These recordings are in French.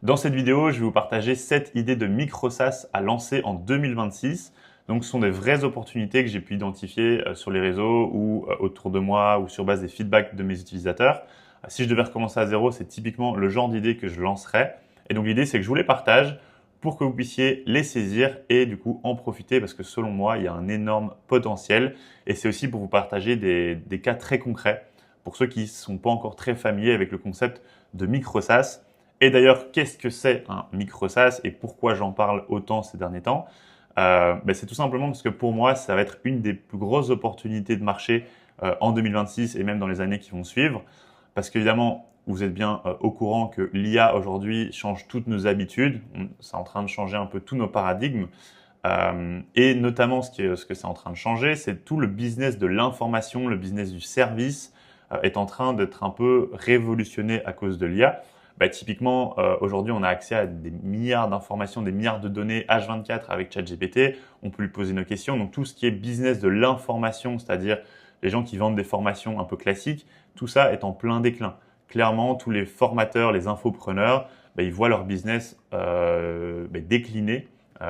Dans cette vidéo, je vais vous partager 7 idées de micro-SaaS à lancer en 2026. Donc, ce sont des vraies opportunités que j'ai pu identifier sur les réseaux ou autour de moi ou sur base des feedbacks de mes utilisateurs. Si je devais recommencer à zéro, c'est typiquement le genre d'idées que je lancerais. Et donc, l'idée, c'est que je vous les partage pour que vous puissiez les saisir et du coup en profiter parce que selon moi, il y a un énorme potentiel. Et c'est aussi pour vous partager des cas très concrets pour ceux qui ne sont pas encore très familiers avec le concept de micro-SaaS. Et d'ailleurs, qu'est-ce que c'est un micro-SaaS et pourquoi j'en parle autant ces derniers temps? C'est tout simplement parce que pour moi, ça va être une des plus grosses opportunités de marché en 2026 et même dans les années qui vont suivre. Parce qu'évidemment, vous êtes bien au courant que l'IA aujourd'hui change toutes nos habitudes. C'est en train de changer un peu tous nos paradigmes. Et notamment, ce que c'est en train de changer, c'est tout le business de l'information, le business du service est en train d'être un peu révolutionné à cause de l'IA. Typiquement, aujourd'hui, on a accès à des milliards d'informations, des milliards de données H24 avec ChatGPT. On peut lui poser nos questions. Donc, tout ce qui est business de l'information, c'est-à-dire les gens qui vendent des formations un peu classiques, tout ça est en plein déclin. Clairement, tous les formateurs, les infopreneurs, ils voient leur business décliner.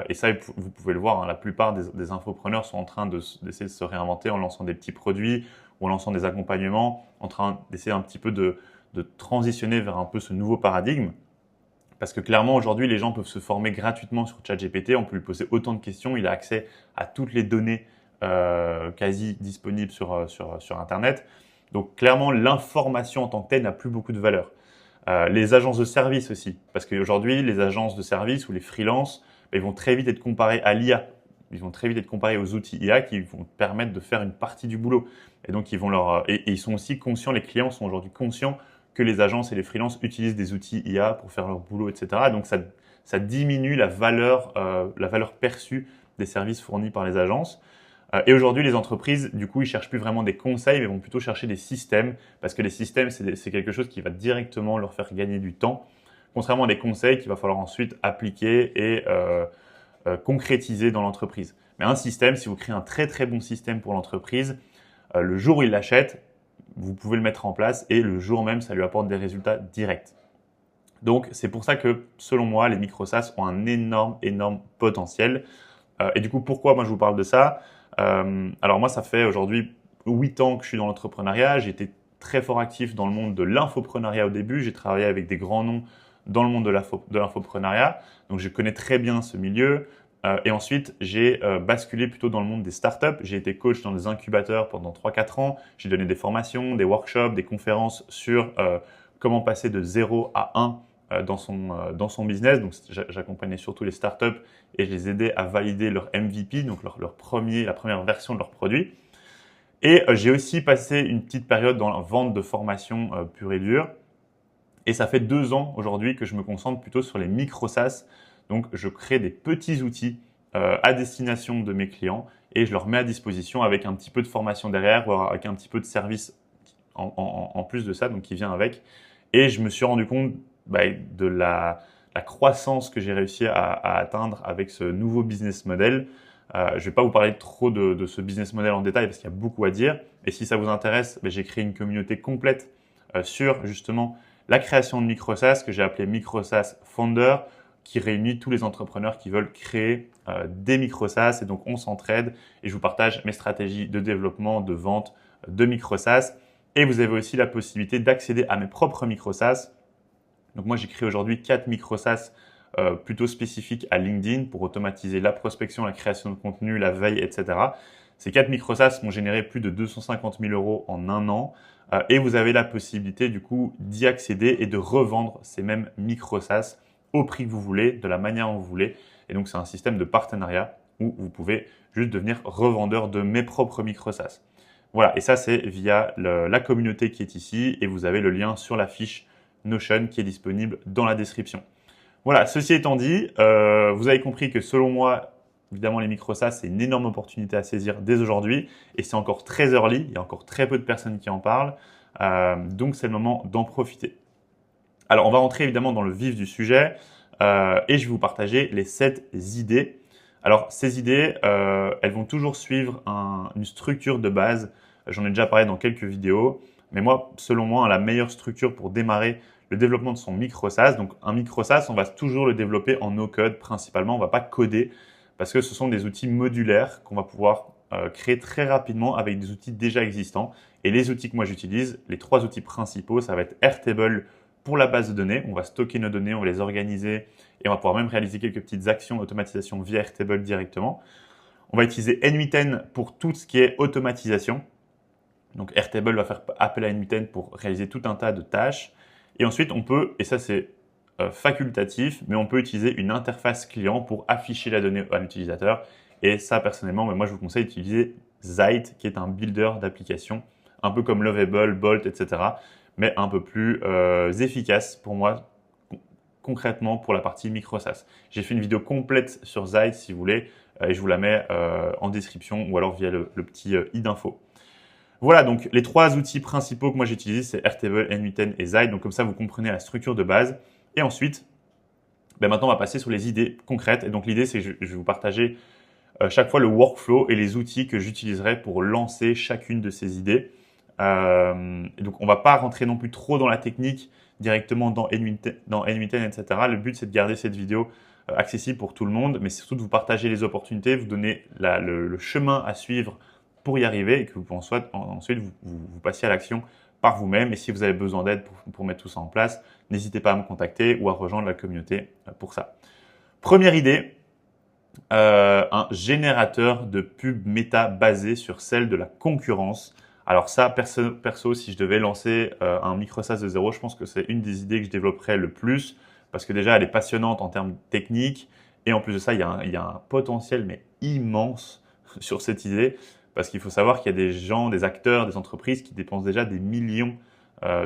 Et ça, vous pouvez le voir, hein, la plupart des infopreneurs sont en train d'essayer de se réinventer en lançant des petits produits ou en lançant des accompagnements, en train d'essayer un petit peu de transitionner vers un peu ce nouveau paradigme. Parce que clairement, aujourd'hui, les gens peuvent se former gratuitement sur ChatGPT. On peut lui poser autant de questions. Il a accès à toutes les données quasi disponibles sur Internet. Donc, clairement, l'information en tant que telle n'a plus beaucoup de valeur. Les agences de service aussi. Parce qu'aujourd'hui, les agences de service ou les freelances, ils vont très vite être comparés à l'IA. Ils vont très vite être comparés aux outils IA qui vont permettre de faire une partie du boulot. Et donc, et ils sont aussi conscients, les clients sont aujourd'hui conscients que les agences et les freelances utilisent des outils IA pour faire leur boulot, etc. Donc, ça diminue la valeur perçue des services fournis par les agences. Et aujourd'hui, les entreprises, du coup, ils cherchent plus vraiment des conseils, mais vont plutôt chercher des systèmes, parce que les systèmes, c'est quelque chose qui va directement leur faire gagner du temps, contrairement à des conseils qu'il va falloir ensuite appliquer et concrétiser dans l'entreprise. Mais un système, si vous créez un très très bon système pour l'entreprise, le jour où il l'achète, vous pouvez le mettre en place et le jour même, ça lui apporte des résultats directs. Donc, c'est pour ça que, selon moi, les micro-SaaS ont un énorme potentiel. Et du coup, pourquoi moi je vous parle de ça? Alors moi, ça fait aujourd'hui 8 ans que je suis dans l'entrepreneuriat. J'ai été très fort actif dans le monde de l'infopreneuriat au début. J'ai travaillé avec des grands noms dans le monde de l'infopreneuriat. Donc, je connais très bien ce milieu. Et ensuite, j'ai basculé plutôt dans le monde des startups. J'ai été coach dans des incubateurs pendant 3-4 ans. J'ai donné des formations, des workshops, des conférences sur comment passer de 0 à 1 dans son business. Donc, j'accompagnais surtout les startups et je les aidais à valider leur MVP, donc la première version de leur produit. Et j'ai aussi passé une petite période dans la vente de formation pure et dure. Et ça fait 2 ans aujourd'hui que je me concentre plutôt sur les micro-SaaS. Donc, je crée des petits outils à destination de mes clients et je leur mets à disposition avec un petit peu de formation derrière ou avec un petit peu de service en plus de ça, donc qui vient avec. Et je me suis rendu compte de la croissance que j'ai réussi à atteindre avec ce nouveau business model. Je ne vais pas vous parler trop de ce business model en détail parce qu'il y a beaucoup à dire. Et si ça vous intéresse, j'ai créé une communauté complète sur justement la création de micro-SaaS que j'ai appelé micro-SaaS Founder, qui réunit tous les entrepreneurs qui veulent créer des micro-SaaS. Et donc, on s'entraide et je vous partage mes stratégies de développement, de vente de micro-SaaS. Et vous avez aussi la possibilité d'accéder à mes propres micro-SaaS. Donc, moi, j'ai créé aujourd'hui 4 micro-SaaS plutôt spécifiques à LinkedIn pour automatiser la prospection, la création de contenu, la veille, etc. Ces 4 micro-SaaS m'ont généré plus de 250 000 € en un an. Et vous avez la possibilité du coup d'y accéder et de revendre ces mêmes micro-SaaS au prix que vous voulez, de la manière dont vous voulez. Et donc, c'est un système de partenariat où vous pouvez juste devenir revendeur de mes propres micro-SaaS. Voilà, et ça, c'est via la communauté qui est ici et vous avez le lien sur la fiche Notion qui est disponible dans la description. Voilà, ceci étant dit, vous avez compris que selon moi, évidemment, les micro-SaaS, c'est une énorme opportunité à saisir dès aujourd'hui et c'est encore très early, il y a encore très peu de personnes qui en parlent, donc c'est le moment d'en profiter. Alors, on va rentrer évidemment dans le vif du sujet et je vais vous partager les 7 idées. Alors, ces idées, elles vont toujours suivre une structure de base. J'en ai déjà parlé dans quelques vidéos, mais moi, selon moi, la meilleure structure pour démarrer le développement de son micro-SaaS. Donc un micro-SaaS, on va toujours le développer en no-code principalement, on ne va pas coder parce que ce sont des outils modulaires qu'on va pouvoir créer très rapidement avec des outils déjà existants. Et les outils que moi j'utilise, les 3 outils principaux, ça va être Airtable pour la base de données. On va stocker nos données, on va les organiser et on va pouvoir même réaliser quelques petites actions d'automatisation via Airtable directement. On va utiliser n8n pour tout ce qui est automatisation. Donc Airtable va faire appel à n8n pour réaliser tout un tas de tâches. Et ensuite, on peut, et ça c'est facultatif, mais on peut utiliser une interface client pour afficher la donnée à l'utilisateur. Et ça, personnellement, moi je vous conseille d'utiliser Zeit, qui est un builder d'applications, un peu comme Lovable, Bolt, etc., mais un peu plus efficace pour moi, concrètement pour la partie micro-SaaS. J'ai fait une vidéo complète sur Zeit, si vous voulez, et je vous la mets en description ou alors via le petit i d'info. Voilà, donc les 3 outils principaux que moi j'utilise, c'est Airtable, n8n et Zeit. Donc comme ça, vous comprenez la structure de base. Et ensuite, maintenant, on va passer sur les idées concrètes. Et donc l'idée, c'est que je vais vous partager chaque fois le workflow et les outils que j'utiliserai pour lancer chacune de ces idées. Et donc on ne va pas rentrer non plus trop dans la technique directement dans n8n, etc. Le but, c'est de garder cette vidéo accessible pour tout le monde, mais surtout de vous partager les opportunités, vous donner le chemin à suivre pour y arriver et que vous ensuite vous passiez à l'action par vous-même. Et si vous avez besoin d'aide pour mettre tout ça en place, n'hésitez pas à me contacter ou à rejoindre la communauté pour ça. Première idée, un générateur de pub méta basé sur celle de la concurrence. Alors ça, perso, si je devais lancer un micro-SaaS de zéro, je pense que c'est une des idées que je développerais le plus parce que déjà, elle est passionnante en termes techniques et en plus de ça, il y a un potentiel mais immense sur cette idée. Parce qu'il faut savoir qu'il y a des gens, des acteurs, des entreprises qui dépensent déjà des millions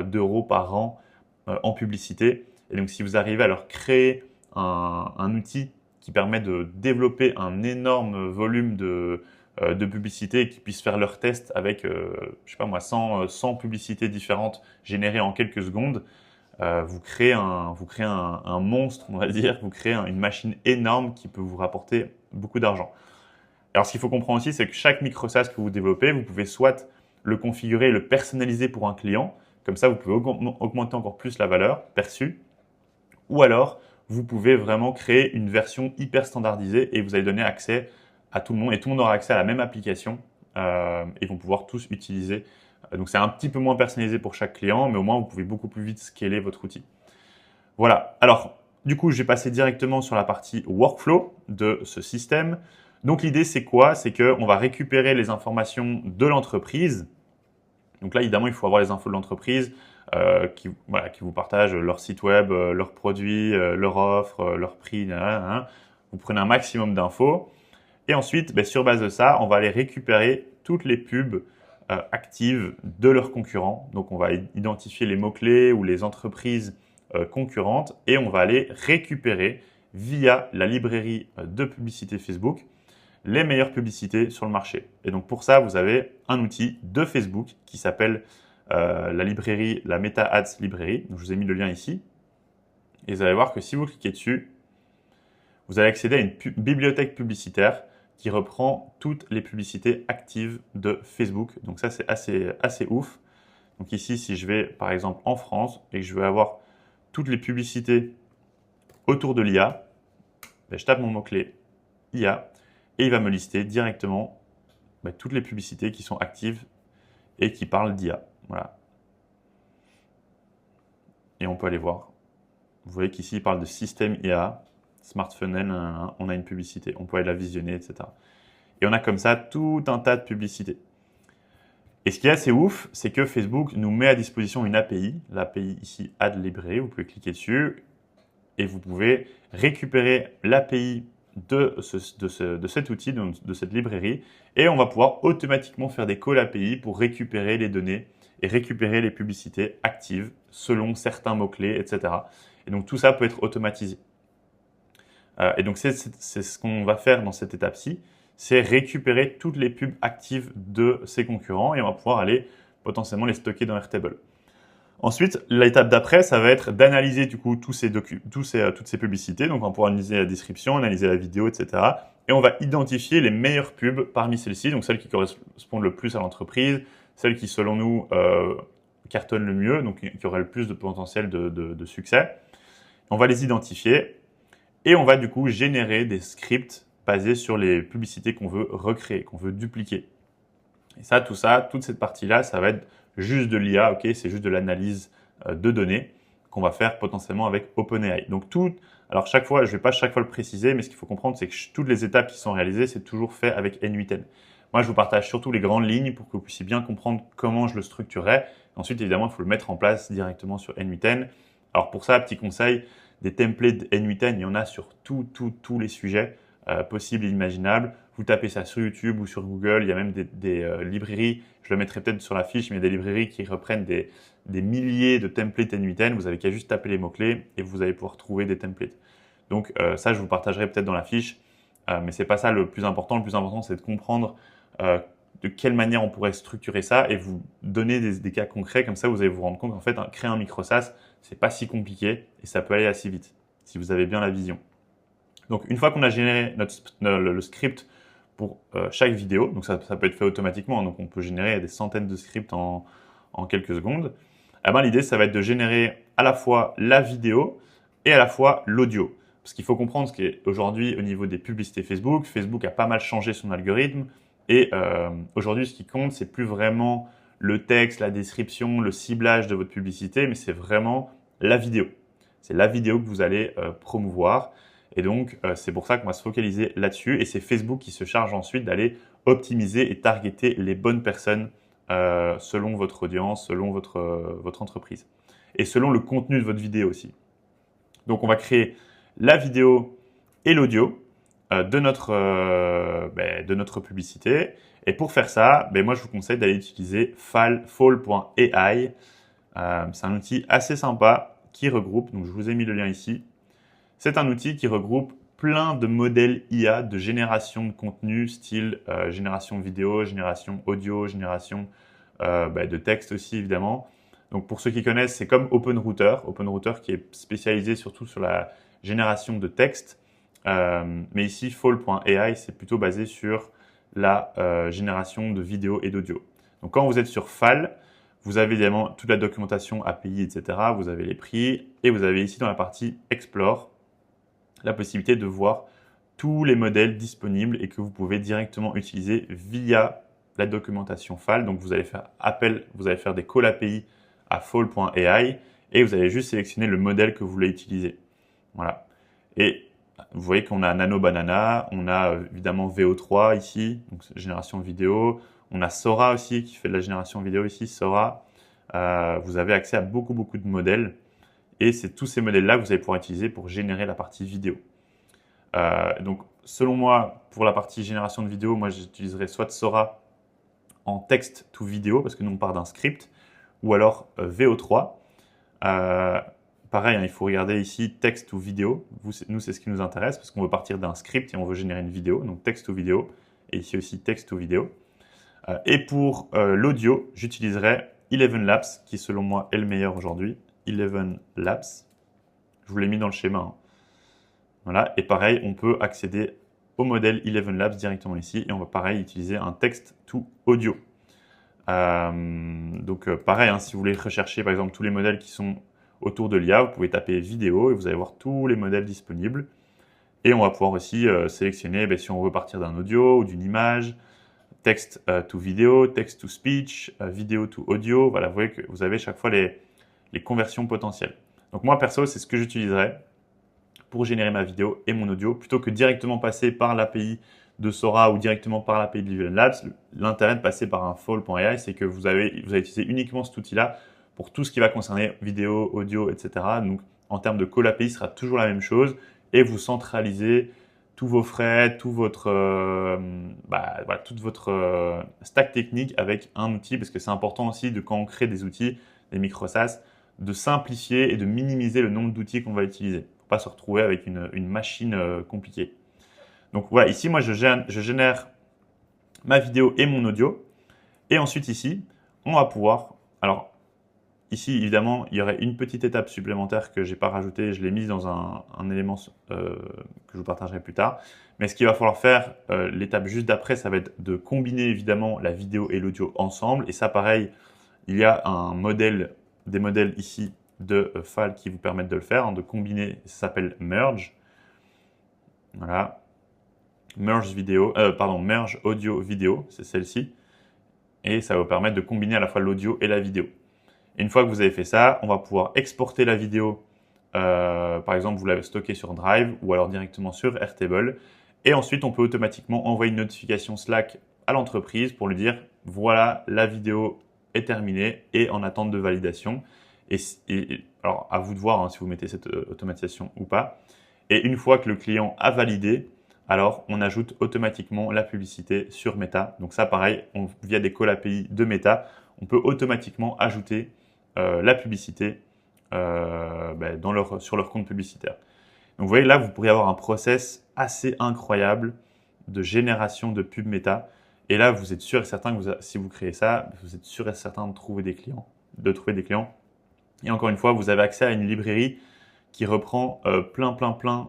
d'euros par an en publicité. Et donc, si vous arrivez à leur créer un outil qui permet de développer un énorme volume de publicité et qu'ils puissent faire leurs tests avec, je sais pas moi, 100 publicités différentes générées en quelques secondes, vous créez un monstre, on va dire, vous créez une machine énorme qui peut vous rapporter beaucoup d'argent. Alors, ce qu'il faut comprendre aussi, c'est que chaque micro-SaaS que vous développez, vous pouvez soit le configurer et le personnaliser pour un client. Comme ça, vous pouvez augmenter encore plus la valeur perçue. Ou alors, vous pouvez vraiment créer une version hyper standardisée et vous allez donner accès à tout le monde. Et tout le monde aura accès à la même application et vont pouvoir tous utiliser. Donc, c'est un petit peu moins personnalisé pour chaque client, mais au moins, vous pouvez beaucoup plus vite scaler votre outil. Voilà. Alors, du coup, je vais passer directement sur la partie workflow de ce système. Donc l'idée, c'est quoi? C'est qu'on va récupérer les informations de l'entreprise. Donc là, évidemment, il faut avoir les infos de l'entreprise qui vous partagent leur site web, leurs produits, leur offre, leur prix. Vous prenez un maximum d'infos. Et ensuite, sur base de ça, on va aller récupérer toutes les pubs actives de leurs concurrents. Donc on va identifier les mots-clés ou les entreprises concurrentes et on va aller récupérer via la librairie de publicité Facebook les meilleures publicités sur le marché. Et donc pour ça, vous avez un outil de Facebook qui s'appelle la Meta Ads Librairie. Donc je vous ai mis le lien ici. Et vous allez voir que si vous cliquez dessus, vous allez accéder à une bibliothèque publicitaire qui reprend toutes les publicités actives de Facebook. Donc ça, c'est assez ouf. Donc ici, si je vais par exemple en France et que je veux avoir toutes les publicités autour de l'IA, je tape mon mot-clé IA. Et il va me lister directement toutes les publicités qui sont actives et qui parlent d'IA. Voilà. Et on peut aller voir. Vous voyez qu'ici, il parle de système IA, smartphone, on a une publicité. On peut aller la visionner, etc. Et on a comme ça tout un tas de publicités. Et ce qui est assez ouf, c'est que Facebook nous met à disposition une API. L'API ici, Ad Librairie. Vous pouvez cliquer dessus et vous pouvez récupérer l'API de cet outil, de cette librairie, et on va pouvoir automatiquement faire des calls API pour récupérer les données et récupérer les publicités actives selon certains mots-clés, etc. Et donc tout ça peut être automatisé. Et donc c'est ce qu'on va faire dans cette étape-ci, c'est récupérer toutes les pubs actives de ses concurrents et on va pouvoir aller potentiellement les stocker dans Airtable. Ensuite, l'étape d'après, ça va être d'analyser du coup toutes ces publicités. Donc, on va pouvoir analyser la description, analyser la vidéo, etc. Et on va identifier les meilleures pubs parmi celles-ci, donc celles qui correspondent le plus à l'entreprise, celles qui, selon nous, cartonnent le mieux, donc qui auraient le plus de potentiel de succès. On va les identifier et on va du coup générer des scripts basés sur les publicités qu'on veut recréer, qu'on veut dupliquer. Et ça, toute cette partie-là, ça va être juste de l'IA, ok, c'est juste de l'analyse de données qu'on va faire potentiellement avec OpenAI. Donc alors chaque fois, je ne vais pas chaque fois le préciser, mais ce qu'il faut comprendre, c'est que toutes les étapes qui sont réalisées, c'est toujours fait avec N8N. Moi, je vous partage surtout les grandes lignes pour que vous puissiez bien comprendre comment je le structurerai. Ensuite, évidemment, il faut le mettre en place directement sur N8N. Alors pour ça, petit conseil, des templates N8N, il y en a sur tous les sujets possibles et imaginables. Vous tapez ça sur YouTube ou sur Google, il y a même des librairies, je le mettrai peut-être sur la fiche, mais il y a des librairies qui reprennent des milliers de templates N8N. Vous avez qu'à juste taper les mots-clés et vous allez pouvoir trouver des templates. Donc ça, je vous partagerai peut-être dans la fiche, mais c'est pas ça le plus important. Le plus important, c'est de comprendre de quelle manière on pourrait structurer ça et vous donner des cas concrets. Comme ça, vous allez vous rendre compte qu'en fait, créer un micro SaaS, c'est pas si compliqué et ça peut aller assez vite si vous avez bien la vision. Donc, une fois qu'on a généré le script pour chaque vidéo, donc ça peut être fait automatiquement, donc on peut générer des centaines de scripts en quelques secondes. Eh ben, l'idée, ça va être de générer à la fois la vidéo et à la fois l'audio. Parce qu'il faut comprendre ce qu'aujourd'hui, au niveau des publicités Facebook, Facebook a pas mal changé son algorithme. Et aujourd'hui, ce qui compte, c'est plus vraiment le texte, la description, le ciblage de votre publicité, mais c'est vraiment la vidéo. C'est la vidéo que vous allez promouvoir. Et donc, c'est pour ça qu'on va se focaliser là-dessus. Et c'est Facebook qui se charge ensuite d'aller optimiser et targeter les bonnes personnes selon votre audience, selon votre entreprise. Et selon le contenu de votre vidéo aussi. Donc, on va créer la vidéo et l'audio de notre publicité. Et pour faire ça, moi, je vous conseille d'aller utiliser fall.ai. C'est un outil assez sympa qui regroupe, donc je vous ai mis le lien ici. C'est un outil qui regroupe plein de modèles IA de génération de contenu, style génération vidéo, génération audio, génération de texte aussi évidemment. Donc pour ceux qui connaissent, c'est comme OpenRouter. OpenRouter qui est spécialisé surtout sur la génération de texte. Mais ici, fall.ai, c'est plutôt basé sur la génération de vidéo et d'audio. Donc quand vous êtes sur Fall, vous avez évidemment toute la documentation API, etc. Vous avez les prix et vous avez ici dans la partie Explore la possibilité de voir tous les modèles disponibles et que vous pouvez directement utiliser via la documentation Fall. Donc vous allez faire des calls API à fall.ai et vous allez juste sélectionner le modèle que vous voulez utiliser. Voilà. Et vous voyez qu'on a Nano Banana, on a évidemment VO3 ici, donc génération vidéo. On a Sora aussi qui fait de la génération vidéo ici, Sora. Vous avez accès à beaucoup de modèles. Et c'est tous ces modèles-là que vous allez pouvoir utiliser pour générer la partie vidéo. Donc, selon moi, pour la partie génération de vidéo, moi, j'utiliserai soit Sora en texte to vidéo, parce que nous, on part d'un script, ou alors VO3. Pareil, il faut regarder ici texte to vidéo. Nous, c'est ce qui nous intéresse, parce qu'on veut partir d'un script et on veut générer une vidéo. Donc, texte to vidéo. Et ici aussi, texte to vidéo. Et pour l'audio, j'utiliserai Eleven Labs, qui selon moi est le meilleur aujourd'hui. Eleven Labs. Je vous l'ai mis dans le schéma. Hein. Voilà. Et pareil, on peut accéder au modèle Eleven Labs directement ici. Et on va pareil utiliser un texte to audio. Donc pareil, hein, si vous voulez rechercher par exemple tous les modèles qui sont autour de l'IA, vous pouvez taper vidéo et vous allez voir tous les modèles disponibles. Et on va pouvoir aussi sélectionner si on veut partir d'un audio ou d'une image, texte to vidéo, texte to speech, vidéo to audio. Voilà, vous voyez que vous avez chaque fois les conversions potentielles. Donc moi, perso, c'est ce que j'utiliserais pour générer ma vidéo et mon audio, plutôt que directement passer par l'API de Sora ou directement par l'API de Eleven Labs. L'intérêt de passer par un fall.ai, c'est que vous allez utiliser uniquement cet outil-là pour tout ce qui va concerner vidéo, audio, etc. Donc, en termes de call API, ce sera toujours la même chose et vous centralisez tous vos frais, toute votre stack technique avec un outil, parce que c'est important aussi quand on crée des outils, des micro SaaS, de simplifier et de minimiser le nombre d'outils qu'on va utiliser pour pas se retrouver avec une machine compliquée. Donc voilà, ici, moi, je génère ma vidéo et mon audio. Et ensuite, ici, on va pouvoir… Alors, ici, évidemment, il y aurait une petite étape supplémentaire que je n'ai pas rajoutée. Je l'ai mise dans un élément que je vous partagerai plus tard. Mais ce qu'il va falloir faire, l'étape juste d'après, ça va être de combiner évidemment la vidéo et l'audio ensemble. Et ça, pareil, il y a des modèles ici de files qui vous permettent de le faire, de combiner, ça s'appelle merge. Voilà. Merge audio vidéo, c'est celle-ci. Et ça va vous permettre de combiner à la fois l'audio et la vidéo. Et une fois que vous avez fait ça, on va pouvoir exporter la vidéo. Par exemple, vous l'avez stocké sur Drive ou alors directement sur Airtable. Et ensuite, on peut automatiquement envoyer une notification Slack à l'entreprise pour lui dire voilà, la vidéo est terminée et en attente de validation. Alors, à vous de voir si vous mettez cette automatisation ou pas. Et une fois que le client a validé, alors on ajoute automatiquement la publicité sur Meta. Donc ça, pareil, via des calls API de Meta, on peut automatiquement ajouter la publicité sur leur compte publicitaire. Donc vous voyez là, vous pourriez avoir un process assez incroyable de génération de pub Meta. Et là, vous êtes sûr et certain que si vous créez ça, vous êtes sûr et certain de trouver des clients. Et encore une fois, vous avez accès à une librairie qui reprend plein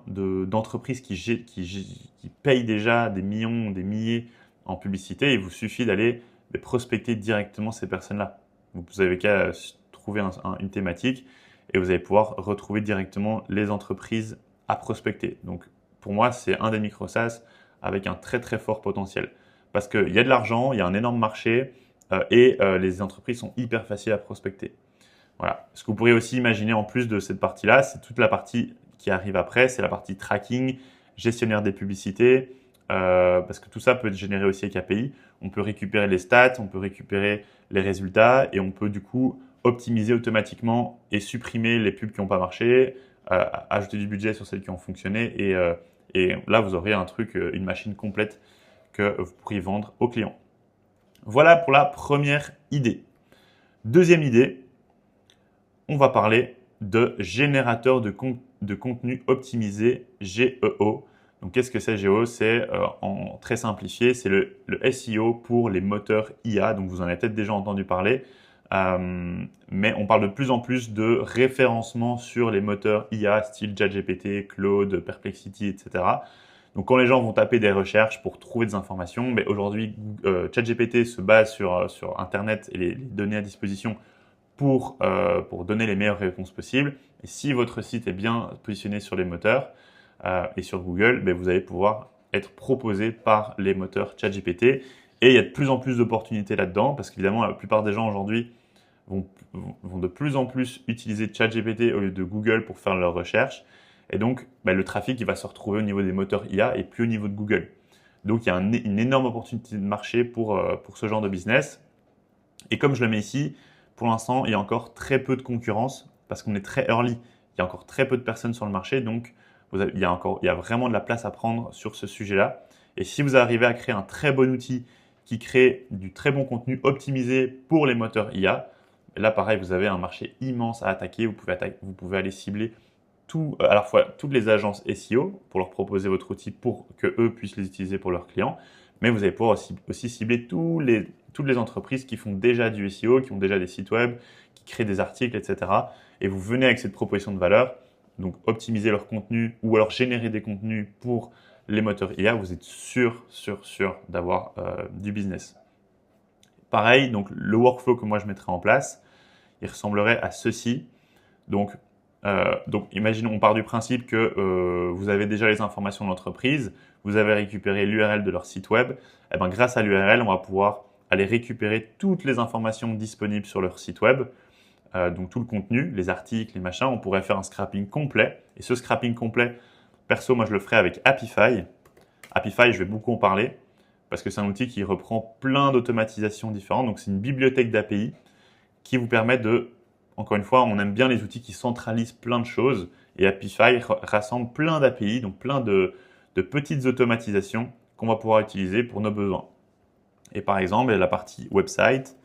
d'entreprises qui payent déjà des millions, des milliers en publicité. Et il vous suffit d'aller prospecter directement ces personnes-là. Vous n'avez qu'à trouver une thématique et vous allez pouvoir retrouver directement les entreprises à prospecter. Donc, pour moi, c'est un des micro-SaaS avec un très fort potentiel. Parce qu'il y a de l'argent, il y a un énorme marché et les entreprises sont hyper faciles à prospecter. Voilà. Ce que vous pourriez aussi imaginer en plus de cette partie-là, c'est toute la partie qui arrive après, c'est la partie tracking, gestionnaire des publicités, parce que tout ça peut être généré aussi avec API. On peut récupérer les stats, on peut récupérer les résultats et on peut du coup optimiser automatiquement et supprimer les pubs qui n'ont pas marché, ajouter du budget sur celles qui ont fonctionné et là vous aurez un truc, une machine complète que vous pourriez vendre aux clients. Voilà pour la première idée. Deuxième idée, on va parler de générateur de contenu optimisé, GEO. Donc, qu'est-ce que c'est GEO? C'est en très simplifié, c'est le SEO pour les moteurs IA. Donc, vous en avez peut-être déjà entendu parler. Mais on parle de plus en plus de référencement sur les moteurs IA, style ChatGPT, Claude, Perplexity, etc. Donc, quand les gens vont taper des recherches pour trouver des informations, mais aujourd'hui, ChatGPT se base sur Internet et les données à disposition pour donner les meilleures réponses possibles. Et si votre site est bien positionné sur les moteurs et sur Google, ben vous allez pouvoir être proposé par les moteurs ChatGPT. Et il y a de plus en plus d'opportunités là-dedans parce qu'évidemment, la plupart des gens aujourd'hui vont de plus en plus utiliser ChatGPT au lieu de Google pour faire leurs recherches. Et donc, ben, le trafic il va se retrouver au niveau des moteurs IA et plus au niveau de Google. Donc, il y a une énorme opportunité de marché pour ce genre de business. Et comme je le mets ici, pour l'instant, il y a encore très peu de concurrence parce qu'on est très early. Il y a encore très peu de personnes sur le marché, donc il y a vraiment de la place à prendre sur ce sujet-là. Et si vous arrivez à créer un très bon outil qui crée du très bon contenu optimisé pour les moteurs IA, là pareil, vous avez un marché immense à attaquer. Vous pouvez aller cibler à la fois toutes les agences SEO pour leur proposer votre outil pour que eux puissent les utiliser pour leurs clients, mais vous allez pouvoir aussi cibler toutes les entreprises qui font déjà du SEO, qui ont déjà des sites web, qui créent des articles, etc. Et vous venez avec cette proposition de valeur, donc optimiser leur contenu ou alors générer des contenus pour les moteurs IA, vous êtes sûr d'avoir du business. Pareil, donc le workflow que moi je mettrai en place, il ressemblerait à ceci. Donc imaginons, on part du principe que vous avez déjà les informations de l'entreprise, vous avez récupéré l'URL de leur site web. Et bien, grâce à l'URL, on va pouvoir aller récupérer toutes les informations disponibles sur leur site web, donc tout le contenu, les articles, les machins. On pourrait faire un scrapping complet. Et ce scrapping complet, perso, moi je le ferai avec Apify. Apify, je vais beaucoup en parler parce que c'est un outil qui reprend plein d'automatisations différentes. Donc c'est une bibliothèque d'API qui vous permet encore une fois, on aime bien les outils qui centralisent plein de choses et Apify rassemble plein d'API, donc plein de petites automatisations qu'on va pouvoir utiliser pour nos besoins. Et par exemple, la partie website,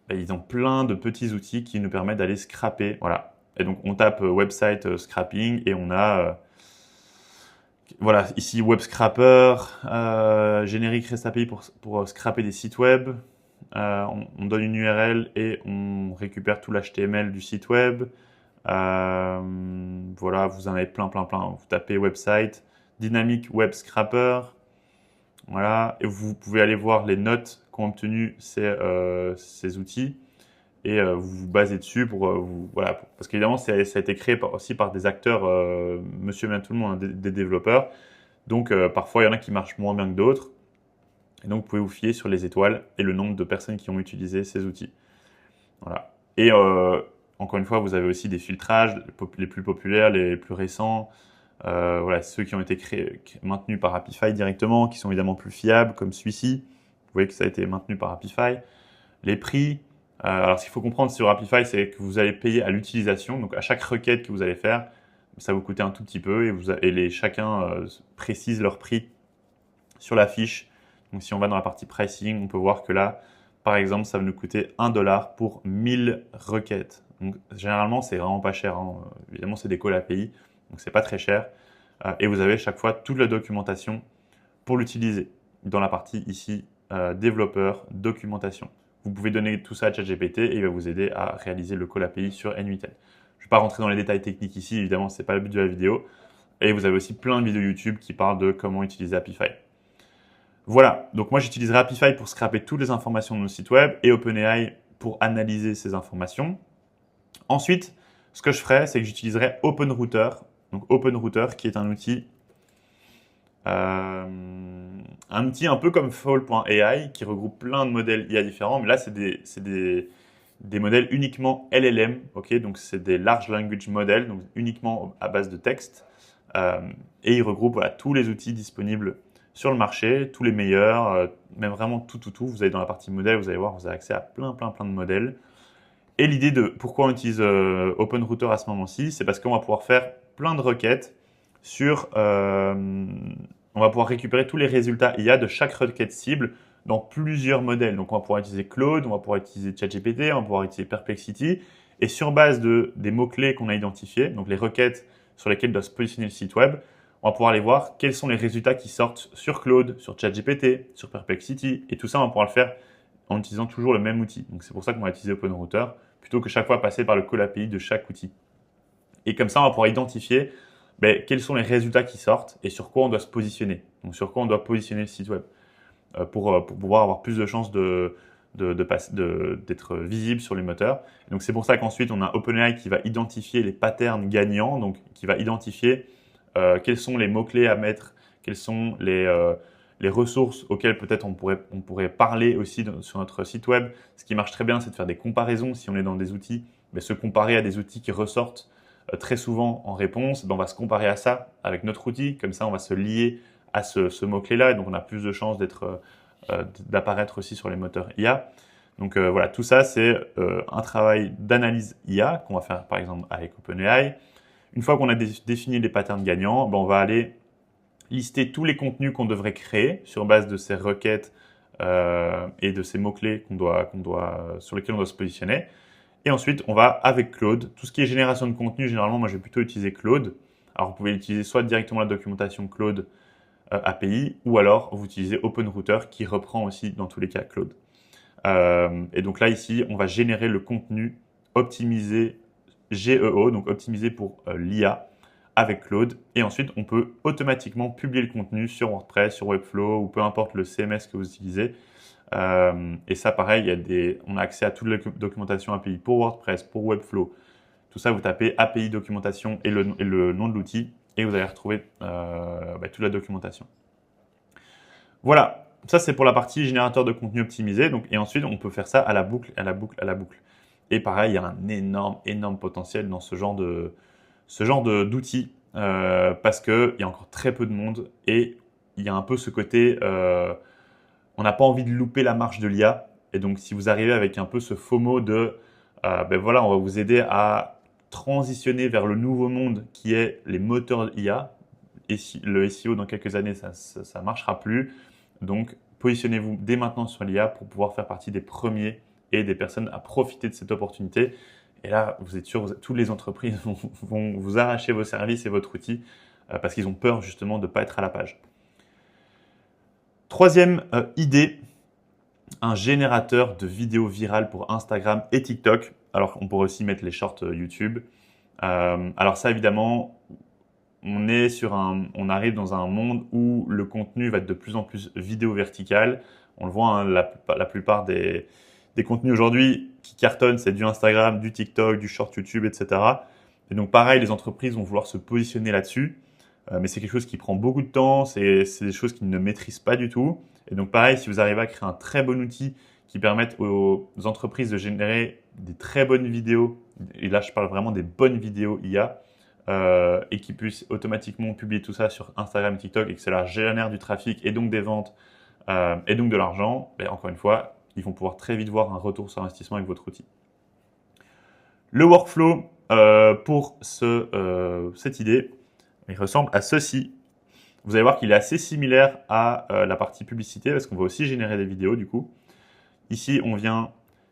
ils ont plein de petits outils qui nous permettent d'aller scraper. Voilà. Et donc, on tape website scrapping et on a voilà, ici web scrapper, générique REST API pour scraper des sites web. On donne une URL et on récupère tout l'HTML du site web. Voilà, vous en avez plein. Vous tapez website, dynamic web scrapper. Voilà, et vous pouvez aller voir les notes qu'ont obtenu ces outils et vous vous basez dessus pour voilà, parce qu'évidemment ça a été créé aussi par des acteurs, monsieur et madame tout le monde, hein, des développeurs. Donc parfois il y en a qui marchent moins bien que d'autres. Et donc vous pouvez vous fier sur les étoiles et le nombre de personnes qui ont utilisé ces outils. Voilà. Et encore une fois, vous avez aussi des filtrages, les plus populaires, les plus récents. Voilà, ceux qui ont été maintenus par Apify directement, qui sont évidemment plus fiables, comme celui-ci. Vous voyez que ça a été maintenu par Apify. Les prix. Alors, ce qu'il faut comprendre sur Apify, c'est que vous allez payer à l'utilisation. Donc, à chaque requête que vous allez faire, ça va vous coûter un tout petit peu et chacun précise leur prix sur la fiche. Donc, si on va dans la partie pricing, on peut voir que là, par exemple, ça va nous coûter 1 $ pour 1000 requêtes. Donc, généralement, c'est vraiment pas cher, hein. Évidemment, c'est des calls API, donc c'est pas très cher. Et vous avez chaque fois toute la documentation pour l'utiliser. Dans la partie ici, développeur, documentation. Vous pouvez donner tout ça à ChatGPT et il va vous aider à réaliser le call API sur n8n. Je ne vais pas rentrer dans les détails techniques ici, évidemment, ce n'est pas le but de la vidéo. Et vous avez aussi plein de vidéos YouTube qui parlent de comment utiliser Apify. Voilà, donc moi j'utiliserai Apify pour scraper toutes les informations de nos sites web et OpenAI pour analyser ces informations. Ensuite, ce que je ferai, c'est que j'utiliserai OpenRouter. Donc OpenRouter qui est un outil un peu comme Fowl.ai qui regroupe plein de modèles IA différents, mais là c'est des modèles uniquement LLM, ok, donc c'est des Large Language Models, donc uniquement à base de texte, et il regroupe voilà, tous les outils disponibles sur le marché, tous les meilleurs, même vraiment tout. Vous allez dans la partie modèle, vous allez voir, vous avez accès à plein de modèles. Et l'idée de pourquoi on utilise OpenRouter à ce moment-ci, c'est parce qu'on va pouvoir faire plein de requêtes sur, on va pouvoir récupérer tous les résultats IA de chaque requête cible dans plusieurs modèles. Donc on va pouvoir utiliser Claude, on va pouvoir utiliser ChatGPT, on va pouvoir utiliser Perplexity, et sur base des mots-clés qu'on a identifiés, donc les requêtes sur lesquelles doit se positionner le site web, on va pouvoir aller voir quels sont les résultats qui sortent sur Claude, sur ChatGPT, sur Perplexity, et tout ça on va pouvoir le faire en utilisant toujours le même outil. Donc c'est pour ça qu'on va utiliser OpenRouter, plutôt que chaque fois passer par le call API de chaque outil. Et comme ça on va pouvoir identifier quels sont les résultats qui sortent et sur quoi on doit se positionner. Donc sur quoi on doit positionner le site web pour pouvoir avoir plus de chances d'être visible sur les moteurs. Et donc c'est pour ça qu'ensuite on a OpenAI qui va identifier les patterns gagnants, donc qui va identifier quels sont les mots-clés à mettre, quelles sont les ressources auxquelles peut-être on pourrait parler aussi sur notre site web. Ce qui marche très bien, c'est de faire des comparaisons. Si on est dans des outils, se comparer à des outils qui ressortent très souvent en réponse, on va se comparer à ça avec notre outil. Comme ça, on va se lier à ce mot-clé-là. Et donc, on a plus de chances d'apparaître aussi sur les moteurs IA. Donc, voilà, tout ça, c'est un travail d'analyse IA qu'on va faire, par exemple, avec OpenAI. Une fois qu'on a défini les patterns gagnants, on va aller lister tous les contenus qu'on devrait créer sur base de ces requêtes et de ces mots-clés sur lesquels on doit se positionner. Et ensuite, on va avec Claude. Tout ce qui est génération de contenu, généralement, moi, je vais plutôt utiliser Claude. Alors, vous pouvez utiliser soit directement la documentation Claude API, ou alors vous utilisez OpenRouter qui reprend aussi, dans tous les cas, Claude. Et donc là, ici, on va générer le contenu optimisé GEO, donc optimisé pour l'IA avec Claude. Et ensuite, on peut automatiquement publier le contenu sur WordPress, sur Webflow, ou peu importe le CMS que vous utilisez. Et ça, pareil, on a accès à toute la documentation API pour WordPress, pour Webflow. Tout ça, vous tapez API documentation et le nom de l'outil et vous allez retrouver toute la documentation. Voilà, ça c'est pour la partie générateur de contenu optimisé. Et ensuite, on peut faire ça à la boucle, à la boucle, à la boucle. Et pareil, il y a un énorme potentiel dans ce genre d'outils parce qu'il y a encore très peu de monde et il y a un peu ce côté... on n'a pas envie de louper la marche de l'IA. Et donc, si vous arrivez avec un peu ce FOMO de voilà, on va vous aider à transitionner vers le nouveau monde qui est les moteurs IA. Et le SEO, dans quelques années, ça ne marchera plus. Donc, positionnez-vous dès maintenant sur l'IA pour pouvoir faire partie des premiers et des personnes à profiter de cette opportunité. Et là, vous êtes sûr, toutes les entreprises vont vous arracher vos services et votre outil parce qu'ils ont peur justement de ne pas être à la page. Troisième idée, un générateur de vidéos virales pour Instagram et TikTok. Alors, on pourrait aussi mettre les shorts YouTube. Alors ça, évidemment, on arrive dans un monde où le contenu va être de plus en plus vidéo verticale. On le voit, hein, la plupart des contenus aujourd'hui qui cartonnent, c'est du Instagram, du TikTok, du short YouTube, etc. Et donc pareil, les entreprises vont vouloir se positionner là-dessus, mais c'est quelque chose qui prend beaucoup de temps, c'est des choses qu'ils ne maîtrisent pas du tout. Et donc pareil, si vous arrivez à créer un très bon outil qui permette aux entreprises de générer des très bonnes vidéos, et là je parle vraiment des bonnes vidéos IA, et qui puissent automatiquement publier tout ça sur Instagram et TikTok et que cela génère du trafic et donc des ventes et donc de l'argent, ben, encore une fois, ils vont pouvoir très vite voir un retour sur investissement avec votre outil. Le workflow pour cette idée, il ressemble à ceci. Vous allez voir qu'il est assez similaire à la partie publicité parce qu'on va aussi générer des vidéos du coup. Ici, on vient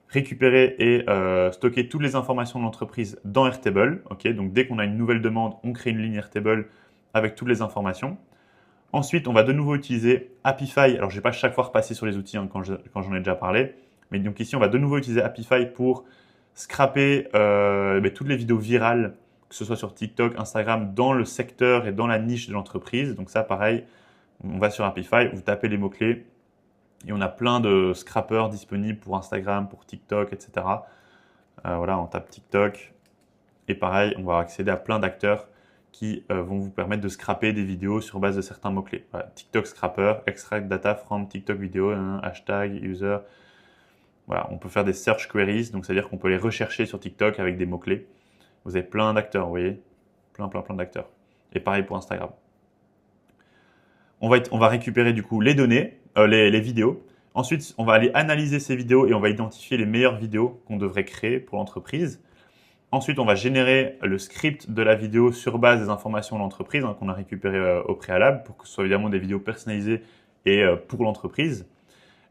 récupérer et stocker toutes les informations de l'entreprise dans Airtable. Okay, donc, dès qu'on a une nouvelle demande, on crée une ligne Airtable avec toutes les informations. Ensuite, on va de nouveau utiliser Apify. Alors, je ne vais pas chaque fois repasser sur les outils hein, quand j'en ai déjà parlé. Mais donc ici, on va de nouveau utiliser Apify pour scraper toutes les vidéos virales, que ce soit sur TikTok, Instagram, dans le secteur et dans la niche de l'entreprise. Donc ça, pareil, on va sur Apify, vous tapez les mots-clés et on a plein de scrappers disponibles pour Instagram, pour TikTok, etc. Voilà, on tape TikTok et pareil, on va accéder à plein d'acteurs qui vont vous permettre de scraper des vidéos sur base de certains mots-clés. Voilà, TikTok Scrapper, extract data from TikTok video, hashtag, user. Voilà, on peut faire des search queries, donc c'est-à-dire qu'on peut les rechercher sur TikTok avec des mots-clés. Vous avez plein d'acteurs, vous voyez, plein d'acteurs. Et pareil pour Instagram. On va récupérer du coup les données, les vidéos. Ensuite, on va aller analyser ces vidéos et on va identifier les meilleures vidéos qu'on devrait créer pour l'entreprise. Ensuite, on va générer le script de la vidéo sur base des informations de l'entreprise qu'on a récupérées au préalable pour que ce soit évidemment des vidéos personnalisées et pour l'entreprise.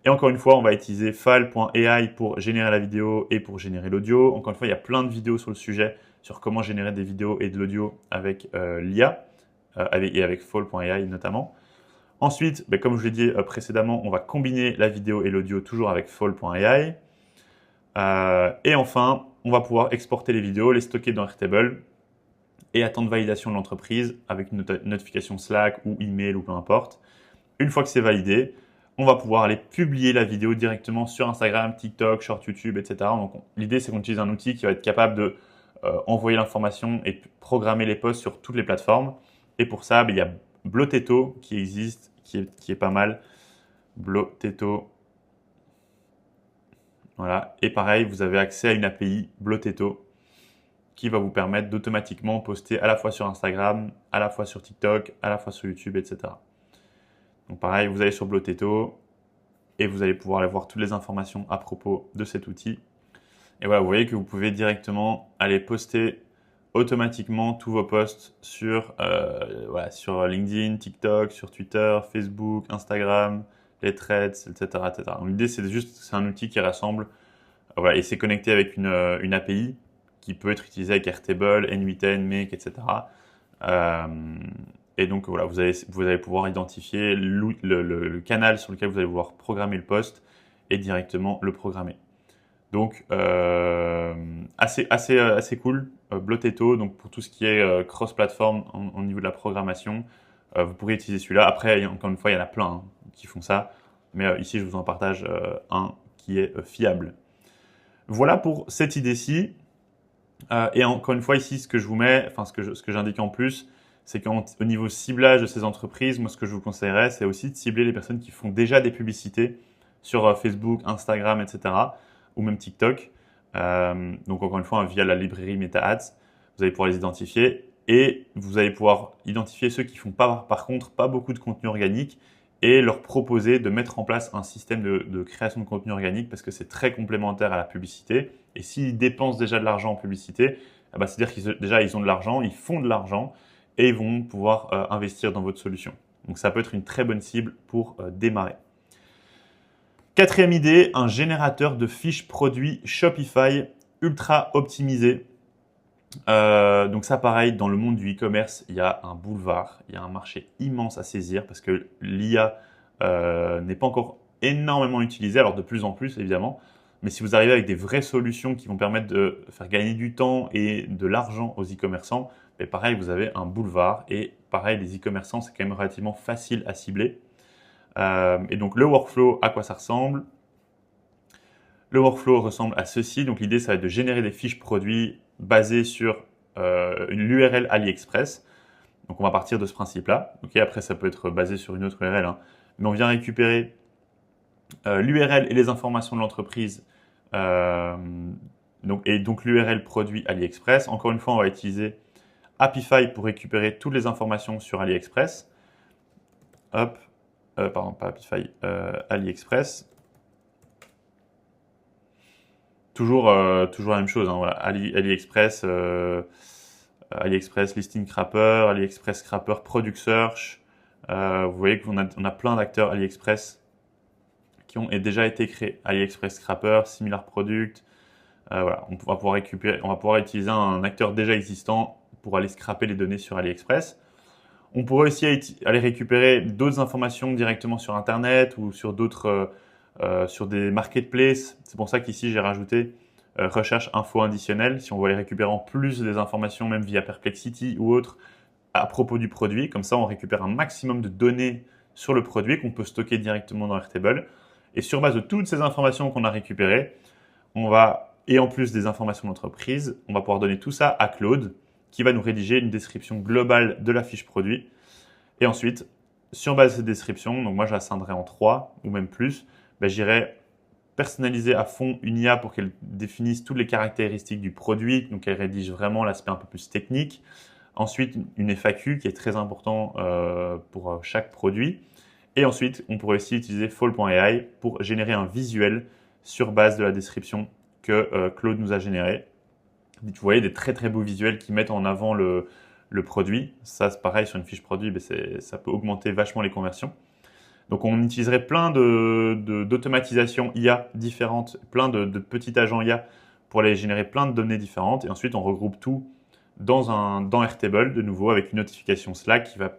Et encore une fois, on va utiliser file.ai pour générer la vidéo et pour générer l'audio. Encore une fois, il y a plein de vidéos sur le sujet sur comment générer des vidéos et de l'audio avec l'IA et avec fall.ai notamment. Ensuite, comme je l'ai dit précédemment, on va combiner la vidéo et l'audio toujours avec fall.ai. Et enfin, on va pouvoir exporter les vidéos, les stocker dans Airtable et attendre validation de l'entreprise avec une notification Slack ou email ou peu importe. Une fois que c'est validé, on va pouvoir aller publier la vidéo directement sur Instagram, TikTok, Short YouTube, etc. Donc l'idée, c'est qu'on utilise un outil qui va être capable de envoyer l'information et programmer les posts sur toutes les plateformes. Et pour ça, il y a Bloteto qui existe, qui est pas mal. Bloteto. Voilà. Et pareil, vous avez accès à une API Bloteto qui va vous permettre d'automatiquement poster à la fois sur Instagram, à la fois sur TikTok, à la fois sur YouTube, etc. Donc pareil, vous allez sur Bloteto et vous allez pouvoir aller voir toutes les informations à propos de cet outil. Et voilà, vous voyez que vous pouvez directement aller poster automatiquement tous vos posts sur LinkedIn, TikTok, sur Twitter, Facebook, Instagram, les threads, etc. etc. Donc l'idée, c'est un outil qui rassemble et c'est connecté avec une API qui peut être utilisée avec Airtable, N8N, Make, etc. Et donc voilà, vous allez pouvoir identifier le canal sur lequel vous allez vouloir programmer le post et directement le programmer. Donc assez cool, Bloteto, donc pour tout ce qui est cross-platform au niveau de la programmation, vous pourrez utiliser celui-là. Après, encore une fois, il y en a plein qui font ça, mais ici je vous en partage un qui est fiable. Voilà pour cette idée-ci. Et encore une fois ici, ce que je vous mets, enfin ce que j'indique en plus, c'est qu'au niveau ciblage de ces entreprises, moi ce que je vous conseillerais, c'est aussi de cibler les personnes qui font déjà des publicités sur Facebook, Instagram, etc. ou même TikTok. Donc encore une fois, via la librairie Meta Ads, vous allez pouvoir les identifier et vous allez pouvoir identifier ceux qui font pas, par contre, pas beaucoup de contenu organique et leur proposer de mettre en place un système de création de contenu organique parce que c'est très complémentaire à la publicité. Et s'ils dépensent déjà de l'argent en publicité, c'est-à-dire qu'ils ont de l'argent, ils font de l'argent et ils vont pouvoir investir dans votre solution. Donc ça peut être une très bonne cible pour démarrer. Quatrième idée, un générateur de fiches produits Shopify ultra optimisé. Donc ça pareil, dans le monde du e-commerce, il y a un boulevard, il y a un marché immense à saisir parce que l'IA n'est pas encore énormément utilisée, alors de plus en plus évidemment, mais si vous arrivez avec des vraies solutions qui vont permettre de faire gagner du temps et de l'argent aux e-commerçants, pareil, vous avez un boulevard et pareil, les e-commerçants, c'est quand même relativement facile à cibler. Et donc le workflow, à quoi ça ressemble? Le workflow ressemble à ceci. Donc l'idée, ça va être de générer des fiches produits basées sur l'URL AliExpress. Donc on va partir de ce principe-là. Okay, après, ça peut être basé sur une autre URL, hein. Mais on vient récupérer l'URL et les informations de l'entreprise. Donc l'URL produit AliExpress. Encore une fois, on va utiliser Apify pour récupérer toutes les informations sur AliExpress. Hop, pardon, pas Apify, AliExpress. Toujours la même chose, hein, voilà. AliExpress, AliExpress Listing Scrapper, AliExpress Scrapper Product Search. Vous voyez qu'on a plein d'acteurs AliExpress qui ont déjà été créés. AliExpress Scrapper, Similar Product. Voilà, on va pouvoir utiliser un acteur déjà existant pour aller scraper les données sur AliExpress. On pourrait aussi aller récupérer d'autres informations directement sur Internet ou sur sur des marketplaces. C'est pour ça qu'ici j'ai rajouté recherche info additionnelle. Si on veut aller récupérer en plus des informations, même via Perplexity ou autre, à propos du produit, comme ça on récupère un maximum de données sur le produit qu'on peut stocker directement dans Airtable. Et sur base de toutes ces informations qu'on a récupérées, et en plus des informations d'entreprise, on va pouvoir donner tout ça à Claude, qui va nous rédiger une description globale de la fiche produit. Et ensuite, sur base de cette description, donc moi je la scindrai en 3 ou même plus, j'irai personnaliser à fond une IA pour qu'elle définisse toutes les caractéristiques du produit, donc elle rédige vraiment l'aspect un peu plus technique. Ensuite, une FAQ qui est très important pour chaque produit. Et ensuite, on pourrait aussi utiliser Fall.ai pour générer un visuel sur base de la description que Claude nous a généré. Vous voyez des très très beaux visuels qui mettent en avant le produit. Ça, c'est pareil sur une fiche produit, ça peut augmenter vachement les conversions. Donc on utiliserait plein d'automatisation IA différentes, plein de petits agents IA pour aller générer plein de données différentes. Et ensuite, on regroupe tout dans Airtable, de nouveau, avec une notification Slack qui va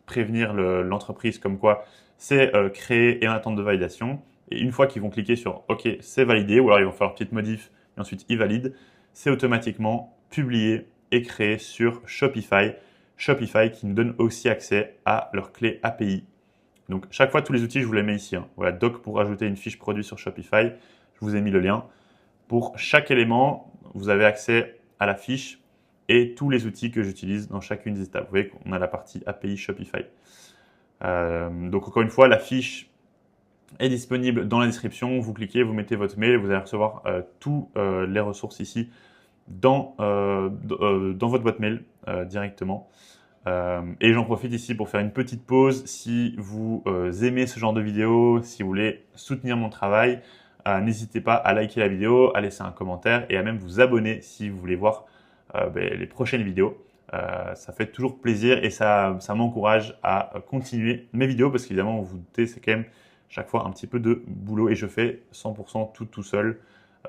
prévenir l'entreprise comme quoi c'est créé et en attente de validation. Et une fois qu'ils vont cliquer sur OK, c'est validé, ou alors ils vont faire leur petite modif et ensuite ils valident, c'est automatiquement publié et créé sur Shopify. Shopify qui nous donne aussi accès à leur clé API. Donc chaque fois, tous les outils, je vous les mets ici, hein. Voilà, doc pour ajouter une fiche produit sur Shopify. Je vous ai mis le lien. Pour chaque élément, vous avez accès à la fiche et tous les outils que j'utilise dans chacune des étapes. Vous voyez qu'on a la partie API Shopify. Donc encore une fois, la fiche est disponible dans la description. Vous cliquez, vous mettez votre mail et vous allez recevoir tous les ressources ici dans votre boîte mail directement. Et j'en profite ici pour faire une petite pause. Si vous aimez ce genre de vidéo, si vous voulez soutenir mon travail, n'hésitez pas à liker la vidéo, à laisser un commentaire et à même vous abonner si vous voulez voir les prochaines vidéos. Ça fait toujours plaisir et ça m'encourage à continuer mes vidéos parce qu'évidemment, vous vous doutez, c'est quand même chaque fois un petit peu de boulot et je fais 100% tout seul.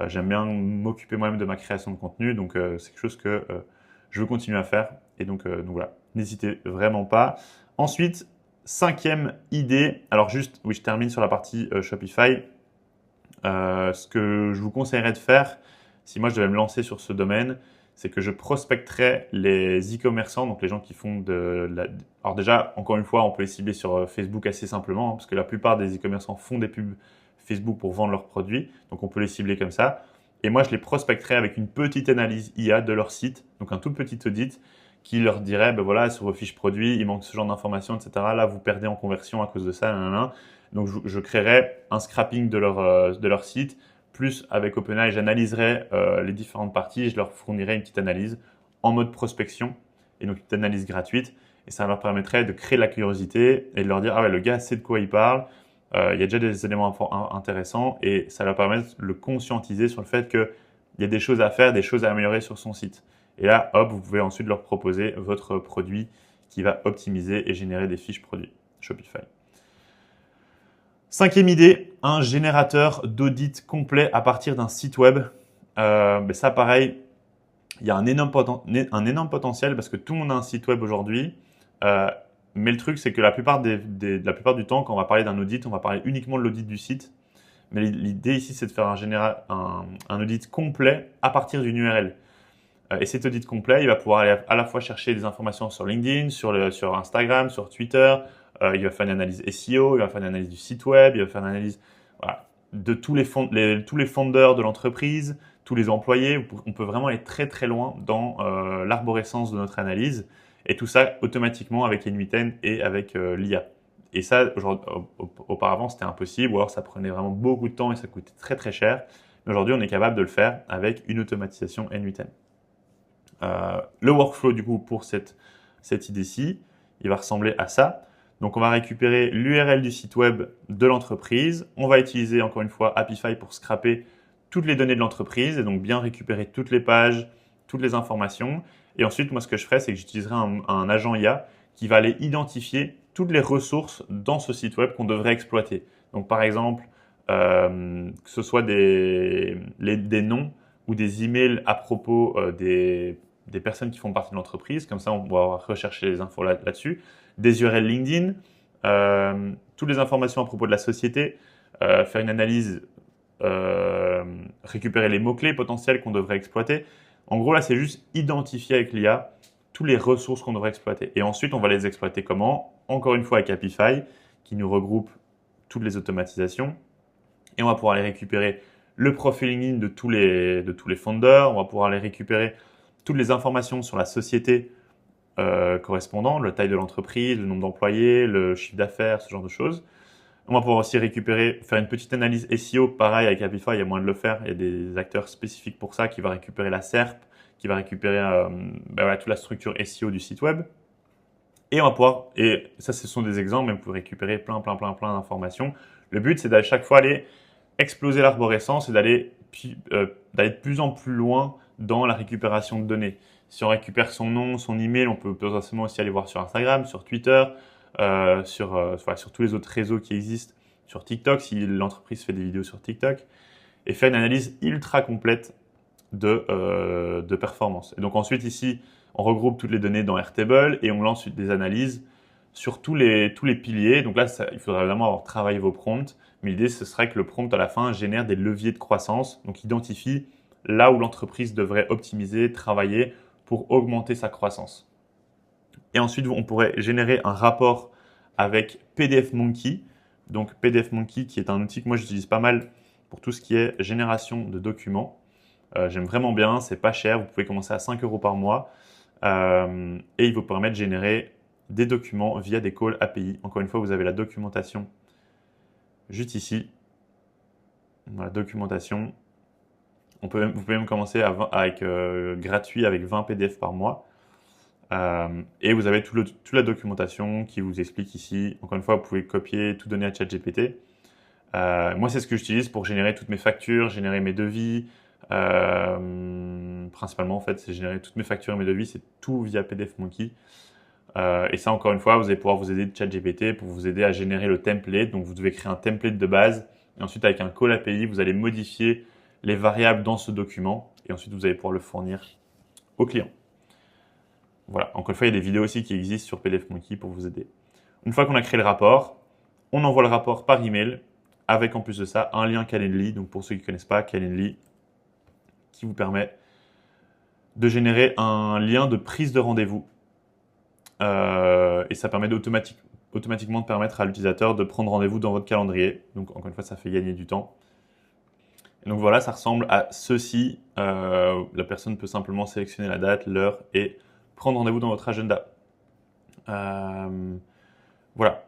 J'aime bien m'occuper moi-même de ma création de contenu, donc c'est quelque chose que je veux continuer à faire. Et donc voilà, n'hésitez vraiment pas. Ensuite, 5e idée, alors juste, oui, je termine sur la partie Shopify. Ce que je vous conseillerais de faire, si moi je devais me lancer sur ce domaine, c'est que je prospecterais les e-commerçants, donc les gens qui font Alors déjà, encore une fois, on peut les cibler sur Facebook assez simplement, hein, parce que la plupart des e-commerçants font des pubs Facebook pour vendre leurs produits, donc on peut les cibler comme ça. Et moi, je les prospecterais avec une petite analyse IA de leur site, donc un tout petit audit qui leur dirait, ben voilà, sur vos fiches produits, il manque ce genre d'informations, etc. Là, vous perdez en conversion à cause de ça, nanana. Donc, je créerais un scrapping de leur site, plus avec OpenAI, j'analyserai les différentes parties et je leur fournirai une petite analyse en mode prospection, et donc une petite analyse gratuite. Et ça leur permettrait de créer la curiosité et de leur dire, ah ouais, le gars sait de quoi il parle, il y a déjà des éléments intéressants et ça leur permet de le conscientiser sur le fait qu'il y a des choses à faire, des choses à améliorer sur son site. Et là, hop, vous pouvez ensuite leur proposer votre produit qui va optimiser et générer des fiches produits Shopify. 5e idée, un générateur d'audit complet à partir d'un site web. Ça, pareil, il y a un énorme potentiel parce que tout le monde a un site web aujourd'hui. Mais le truc, c'est que la plupart du temps, quand on va parler d'un audit, on va parler uniquement de l'audit du site. Mais l'idée ici, c'est de faire un audit complet à partir d'une URL. Et cet audit complet, il va pouvoir aller à la fois chercher des informations sur LinkedIn, sur Instagram, sur Twitter, il va faire une analyse SEO, il va faire une analyse du site web, il va faire une analyse voilà, de tous les fondeurs de l'entreprise, tous les employés. On peut vraiment aller très très loin dans l'arborescence de notre analyse et tout ça automatiquement avec N8N et avec l'IA. Et ça, auparavant, c'était impossible, ou alors ça prenait vraiment beaucoup de temps et ça coûtait très très cher. Mais aujourd'hui, on est capable de le faire avec une automatisation N8N. Le workflow, du coup, pour cette idée-ci, il va ressembler à ça. Donc, on va récupérer l'URL du site web de l'entreprise. On va utiliser, encore une fois, Apify pour scraper toutes les données de l'entreprise et donc bien récupérer toutes les pages, toutes les informations. Et ensuite, moi, ce que je ferai, c'est que j'utiliserai un agent IA qui va aller identifier toutes les ressources dans ce site web qu'on devrait exploiter. Donc, par exemple, que ce soit des noms ou des emails à propos des personnes qui font partie de l'entreprise. Comme ça, on va rechercher les infos là-dessus. Des URL LinkedIn, toutes les informations à propos de la société, faire une analyse, récupérer les mots-clés potentiels qu'on devrait exploiter. En gros, là, c'est juste identifier avec l'IA toutes les ressources qu'on devrait exploiter. Et ensuite, on va les exploiter comment? Encore une fois avec Apify, qui nous regroupe toutes les automatisations. Et on va pouvoir aller récupérer le profil LinkedIn de tous les founders. On va pouvoir aller récupérer toutes les informations sur la société correspondant, la taille de l'entreprise, le nombre d'employés, le chiffre d'affaires, ce genre de choses. On va pouvoir aussi faire une petite analyse SEO. Pareil, avec Apify, il y a moyen de le faire. Il y a des acteurs spécifiques pour ça qui va récupérer la SERP, qui va récupérer toute la structure SEO du site web. Et on va pouvoir, et ça, ce sont des exemples, mais vous pouvez récupérer plein d'informations. Le but, c'est d'à chaque fois aller exploser l'arborescence et d'aller de plus en plus loin dans la récupération de données. Si on récupère son nom, son email, on peut potentiellement aussi aller voir sur Instagram, sur Twitter, sur tous les autres réseaux qui existent, sur TikTok, si l'entreprise fait des vidéos sur TikTok, et faire une analyse ultra complète de performance. Et donc ensuite ici, on regroupe toutes les données dans Airtable et on lance des analyses sur tous les piliers. Donc là, il faudra vraiment avoir travaillé vos prompts, mais l'idée, ce serait que le prompt à la fin génère des leviers de croissance, donc identifie là où l'entreprise devrait optimiser, travailler pour augmenter sa croissance. Et ensuite, on pourrait générer un rapport avec PDF Monkey. Donc PDF Monkey qui est un outil que moi j'utilise pas mal pour tout ce qui est génération de documents. J'aime vraiment bien, c'est pas cher, vous pouvez commencer à 5 € par mois et il vous permet de générer des documents via des calls API. Encore une fois, vous avez la documentation juste ici. Voilà, documentation. Vous pouvez même commencer avec gratuit avec 20 PDF par mois. Et vous avez toute la documentation qui vous explique ici. Encore une fois, vous pouvez copier, tout donner à ChatGPT. Moi, c'est ce que j'utilise pour générer toutes mes factures, générer mes devis. Principalement, en fait, c'est générer toutes mes factures et mes devis. C'est tout via PDF Monkey. Et ça, encore une fois, vous allez pouvoir vous aider de ChatGPT pour vous aider à générer le template. Donc, vous devez créer un template de base. Et ensuite, avec un call API, vous allez modifier les variables dans ce document. Et ensuite, vous allez pouvoir le fournir au client. Voilà. Encore une fois, il y a des vidéos aussi qui existent sur PDF Monkey pour vous aider. Une fois qu'on a créé le rapport, on envoie le rapport par email avec en plus de ça un lien Calendly. Donc, pour ceux qui ne connaissent pas, Calendly qui vous permet de générer un lien de prise de rendez-vous. Et ça permet automatiquement de permettre à l'utilisateur de prendre rendez-vous dans votre calendrier. Donc, encore une fois, ça fait gagner du temps. Et donc voilà, ça ressemble à ceci. La personne peut simplement sélectionner la date, l'heure et prendre rendez-vous dans votre agenda. Voilà.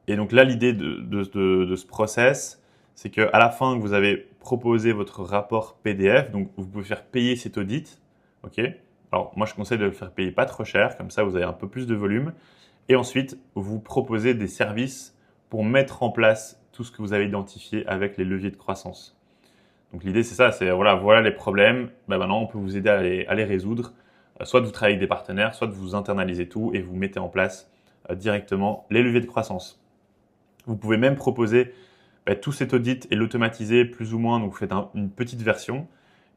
Et donc là, l'idée de ce process, c'est qu'à la fin que vous avez proposé votre rapport PDF, donc vous pouvez faire payer cet audit. Ok. Alors moi, je conseille de le faire payer pas trop cher, comme ça vous avez un peu plus de volume. Et ensuite, vous proposez des services pour mettre en place tout ce que vous avez identifié avec les leviers de croissance. Donc l'idée, c'est ça, c'est voilà les problèmes. Maintenant, on peut vous aider à les résoudre. Soit de vous travailler avec des partenaires, soit de vous internaliser tout et vous mettez en place directement les leviers de croissance. Vous pouvez même proposer tout cet audit et l'automatiser plus ou moins. Donc vous faites une petite version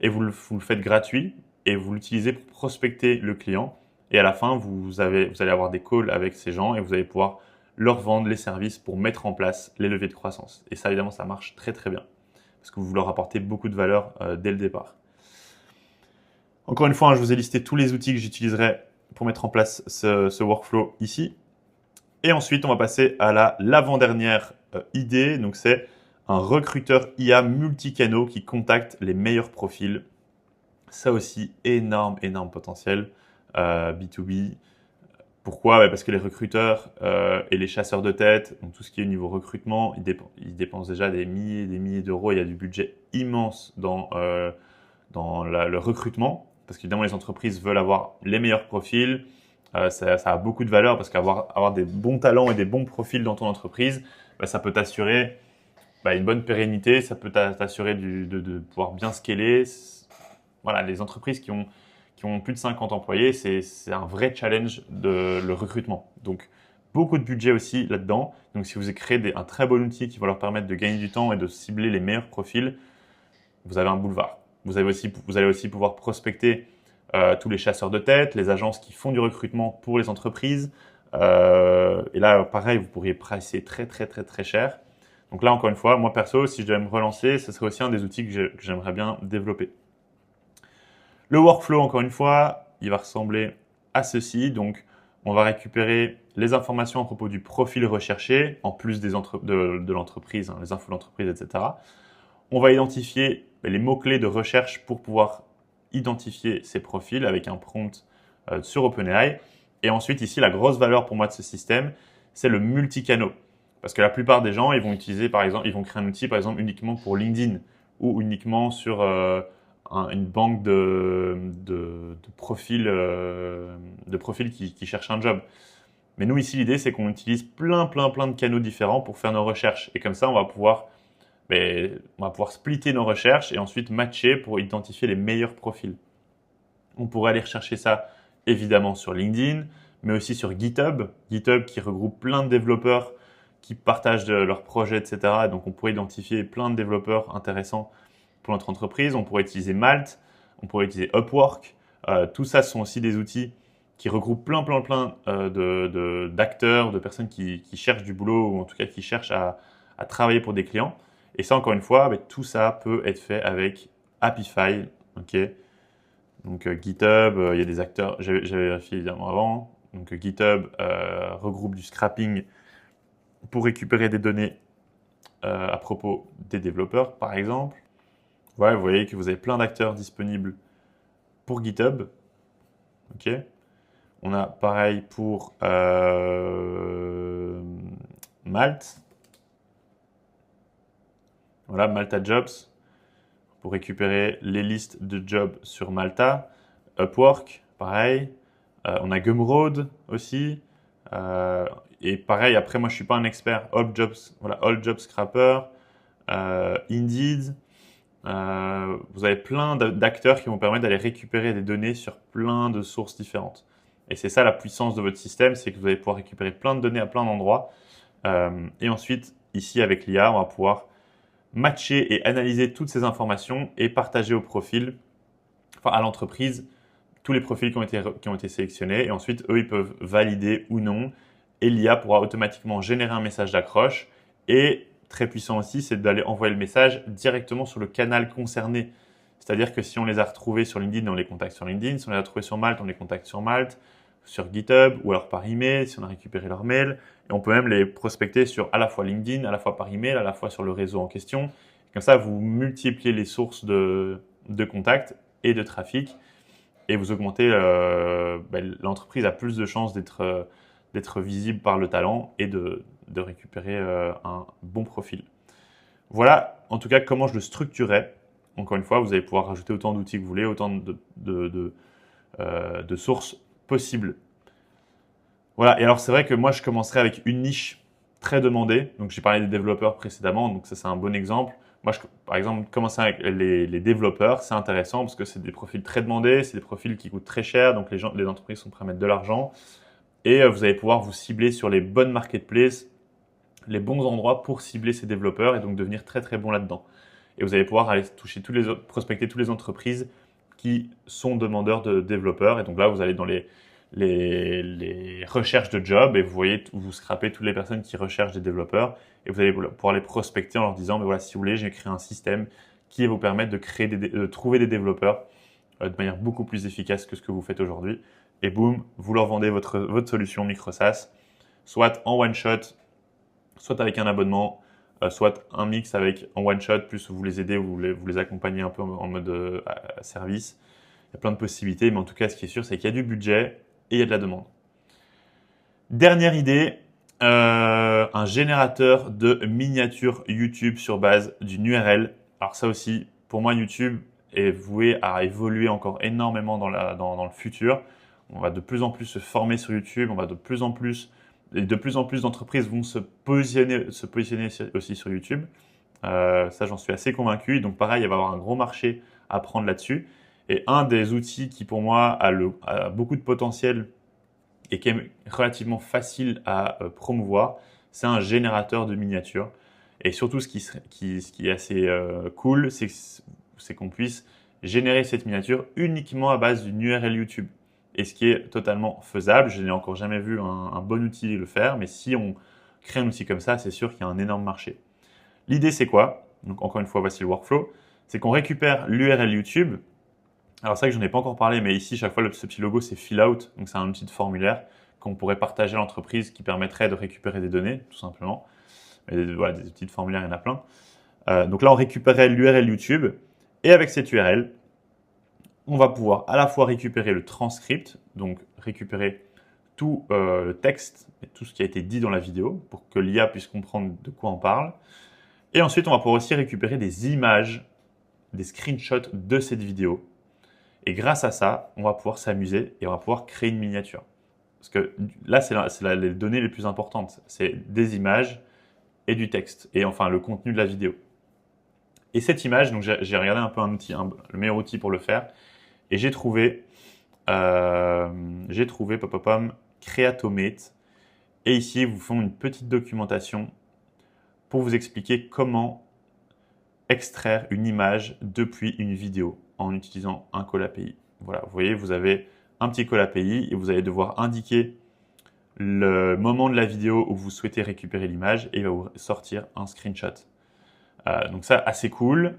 et vous le faites gratuit et vous l'utilisez pour prospecter le client. Et à la fin, vous allez avoir des calls avec ces gens et vous allez pouvoir leur vendre les services pour mettre en place les leviers de croissance. Et ça, évidemment, ça marche très très bien parce que vous leur apportez beaucoup de valeur dès le départ. Encore une fois, je vous ai listé tous les outils que j'utiliserai pour mettre en place ce workflow ici. Et ensuite, on va passer à l'avant-dernière idée. Donc, c'est un recruteur IA multicanaux qui contacte les meilleurs profils. Ça aussi, énorme potentiel B2B. Pourquoi? Parce que les recruteurs et les chasseurs de tête, donc tout ce qui est au niveau recrutement, ils dépensent déjà des milliers d'euros. Il y a du budget immense dans le recrutement, parce qu'évidemment, les entreprises veulent avoir les meilleurs profils. Ça a beaucoup de valeur parce qu'avoir des bons talents et des bons profils dans ton entreprise, ça peut t'assurer une bonne pérennité, ça peut t'assurer de pouvoir bien scaler. Voilà, les entreprises qui ont plus de 50 employés, c'est un vrai challenge le recrutement. Donc, beaucoup de budget aussi là-dedans. Donc, si vous créez un très bon outil qui va leur permettre de gagner du temps et de cibler les meilleurs profils, vous avez un boulevard. Vous allez aussi pouvoir prospecter tous les chasseurs de tête, les agences qui font du recrutement pour les entreprises. Et là, pareil, vous pourriez pricer très cher. Donc là, encore une fois, moi perso, si je devais me relancer, ce serait aussi un des outils que j'aimerais bien développer. Le workflow, encore une fois, il va ressembler à ceci. Donc, on va récupérer les informations à propos du profil recherché, en plus de l'entreprise, les infos de l'entreprise, etc. On va identifier les mots-clés de recherche pour pouvoir identifier ces profils avec un prompt sur OpenAI. Et ensuite, ici, la grosse valeur pour moi de ce système, c'est le multicanaux. Parce que la plupart des gens, ils vont utiliser, par exemple, ils vont créer un outil, par exemple, uniquement pour LinkedIn ou uniquement sur une banque de profils qui cherchent un job. Mais nous, ici, l'idée, c'est qu'on utilise plein de canaux différents pour faire nos recherches. Et comme ça, on va pouvoir splitter nos recherches et ensuite matcher pour identifier les meilleurs profils. On pourrait aller rechercher ça évidemment sur LinkedIn, mais aussi sur GitHub. GitHub qui regroupe plein de développeurs qui partagent leurs projets, etc. Donc, on pourrait identifier plein de développeurs intéressants pour notre entreprise. On pourrait utiliser Malt, on pourrait utiliser Upwork. Tout ça, ce sont aussi des outils qui regroupent plein d'acteurs, de personnes qui cherchent du boulot ou en tout cas qui cherchent à travailler pour des clients. Et ça, encore une fois, tout ça peut être fait avec Apify. Okay. Donc GitHub, il y a des acteurs, j'avais vérifié évidemment avant. Donc GitHub regroupe du scrapping pour récupérer des données à propos des développeurs, par exemple. Ouais, vous voyez que vous avez plein d'acteurs disponibles pour GitHub. Ok. On a pareil pour Malt. Voilà, Malta Jobs, pour récupérer les listes de jobs sur Malta. Upwork, pareil. On a Gumroad aussi. Et pareil, après, moi, je ne suis pas un expert. All Jobs Scrapper, Indeed. Vous avez plein d'acteurs qui vont permettre d'aller récupérer des données sur plein de sources différentes. Et c'est ça la puissance de votre système, c'est que vous allez pouvoir récupérer plein de données à plein d'endroits. Et ensuite, ici, avec l'IA, on va pouvoir matcher et analyser toutes ces informations et partager à l'entreprise, tous les profils qui ont été sélectionnés. Et ensuite, eux, ils peuvent valider ou non. Et l'IA pourra automatiquement générer un message d'accroche. Et très puissant aussi, c'est d'aller envoyer le message directement sur le canal concerné. C'est-à-dire que si on les a retrouvés sur LinkedIn, on les contacte sur LinkedIn. Si on les a retrouvés sur Malte, on les contacte sur Malte, sur GitHub ou alors par email si on a récupéré leur mail. Et on peut même les prospecter sur à la fois LinkedIn, à la fois par email, à la fois sur le réseau en question. Comme ça, vous multipliez les sources de contacts et de trafic et vous augmentez l'entreprise a plus de chances d'être visible par le talent et de récupérer un bon profil. Voilà, en tout cas, comment je le structurais. Encore une fois, vous allez pouvoir rajouter autant d'outils que vous voulez, autant de sources possibles. Voilà, et alors c'est vrai que moi, je commencerai avec une niche très demandée. Donc, j'ai parlé des développeurs précédemment, donc ça, c'est un bon exemple. Moi, par exemple, commencer avec les développeurs, c'est intéressant parce que c'est des profils très demandés, c'est des profils qui coûtent très cher, donc les entreprises sont prêtes à mettre de l'argent. Et vous allez pouvoir vous cibler sur les bonnes marketplaces, les bons endroits pour cibler ces développeurs et donc devenir très bon là-dedans. Et vous allez pouvoir aller prospecter toutes les entreprises qui sont demandeurs de développeurs. Et donc là, vous allez dans les recherches de jobs et vous scrapez toutes les personnes qui recherchent des développeurs et vous allez pouvoir les prospecter en leur disant, mais voilà, si vous voulez, j'ai créé un système qui va vous permettre de trouver des développeurs de manière beaucoup plus efficace que ce que vous faites aujourd'hui. Et boum, vous leur vendez votre solution MicroSaaS soit en one shot, soit avec un abonnement, soit un mix avec en one shot, plus vous les aidez, vous les accompagnez un peu en mode service. Il y a plein de possibilités, mais en tout cas, ce qui est sûr, c'est qu'il y a du budget et il y a de la demande. Dernière idée, un générateur de miniatures YouTube sur base d'une URL. Alors ça aussi, pour moi, YouTube est voué à évoluer encore énormément dans le futur. On va de plus en plus se former sur YouTube, on va de plus en plus d'entreprises vont se positionner aussi sur YouTube. Ça, j'en suis assez convaincu. Donc pareil, il va y avoir un gros marché à prendre là-dessus. Et un des outils qui pour moi a beaucoup de potentiel et qui est relativement facile à promouvoir, c'est un générateur de miniatures. Et surtout, ce qui est assez cool, c'est qu'on puisse générer cette miniature uniquement à base d'une URL YouTube. Et ce qui est totalement faisable. Je n'ai encore jamais vu un bon outil le faire, mais si on crée un outil comme ça, c'est sûr qu'il y a un énorme marché. L'idée, c'est quoi? Donc, encore une fois, voici le workflow. C'est qu'on récupère l'URL YouTube. Alors, c'est vrai que je n'en ai pas encore parlé, mais ici, chaque fois, ce petit logo, c'est fill out. Donc, c'est un petit formulaire qu'on pourrait partager à l'entreprise qui permettrait de récupérer des données, tout simplement. Mais voilà, des petits formulaires, il y en a plein. Donc là, on récupérait l'URL YouTube. Et avec cette URL, on va pouvoir à la fois récupérer le transcript, donc récupérer tout le texte et tout ce qui a été dit dans la vidéo pour que l'IA puisse comprendre de quoi on parle. Et ensuite, on va pouvoir aussi récupérer des images, des screenshots de cette vidéo. Et grâce à ça, on va pouvoir s'amuser et on va pouvoir créer une miniature. Parce que là, c'est les données les plus importantes. C'est des images et du texte, et enfin le contenu de la vidéo. Et cette image, donc j'ai regardé un peu le meilleur outil pour le faire, et j'ai trouvé Creatomate. Et ici, ils vous font une petite documentation pour vous expliquer comment extraire une image depuis une vidéo en utilisant un call API. Voilà, vous voyez, vous avez un petit call API et vous allez devoir indiquer le moment de la vidéo où vous souhaitez récupérer l'image et il va vous sortir un screenshot. Donc ça, assez cool.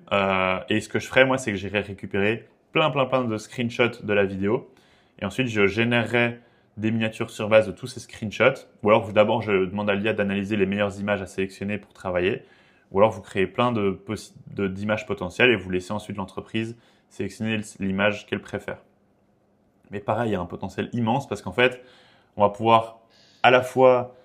Et ce que je ferais, moi, c'est que j'irais récupérer plein de screenshots de la vidéo. Et ensuite, je générerai des miniatures sur base de tous ces screenshots. Ou alors, d'abord, je demande à l'IA d'analyser les meilleures images à sélectionner pour travailler. Ou alors, vous créez plein d'images potentielles et vous laissez ensuite l'entreprise sélectionner l'image qu'elle préfère. Mais pareil, il y a un potentiel immense parce qu'en fait, on va pouvoir à la fois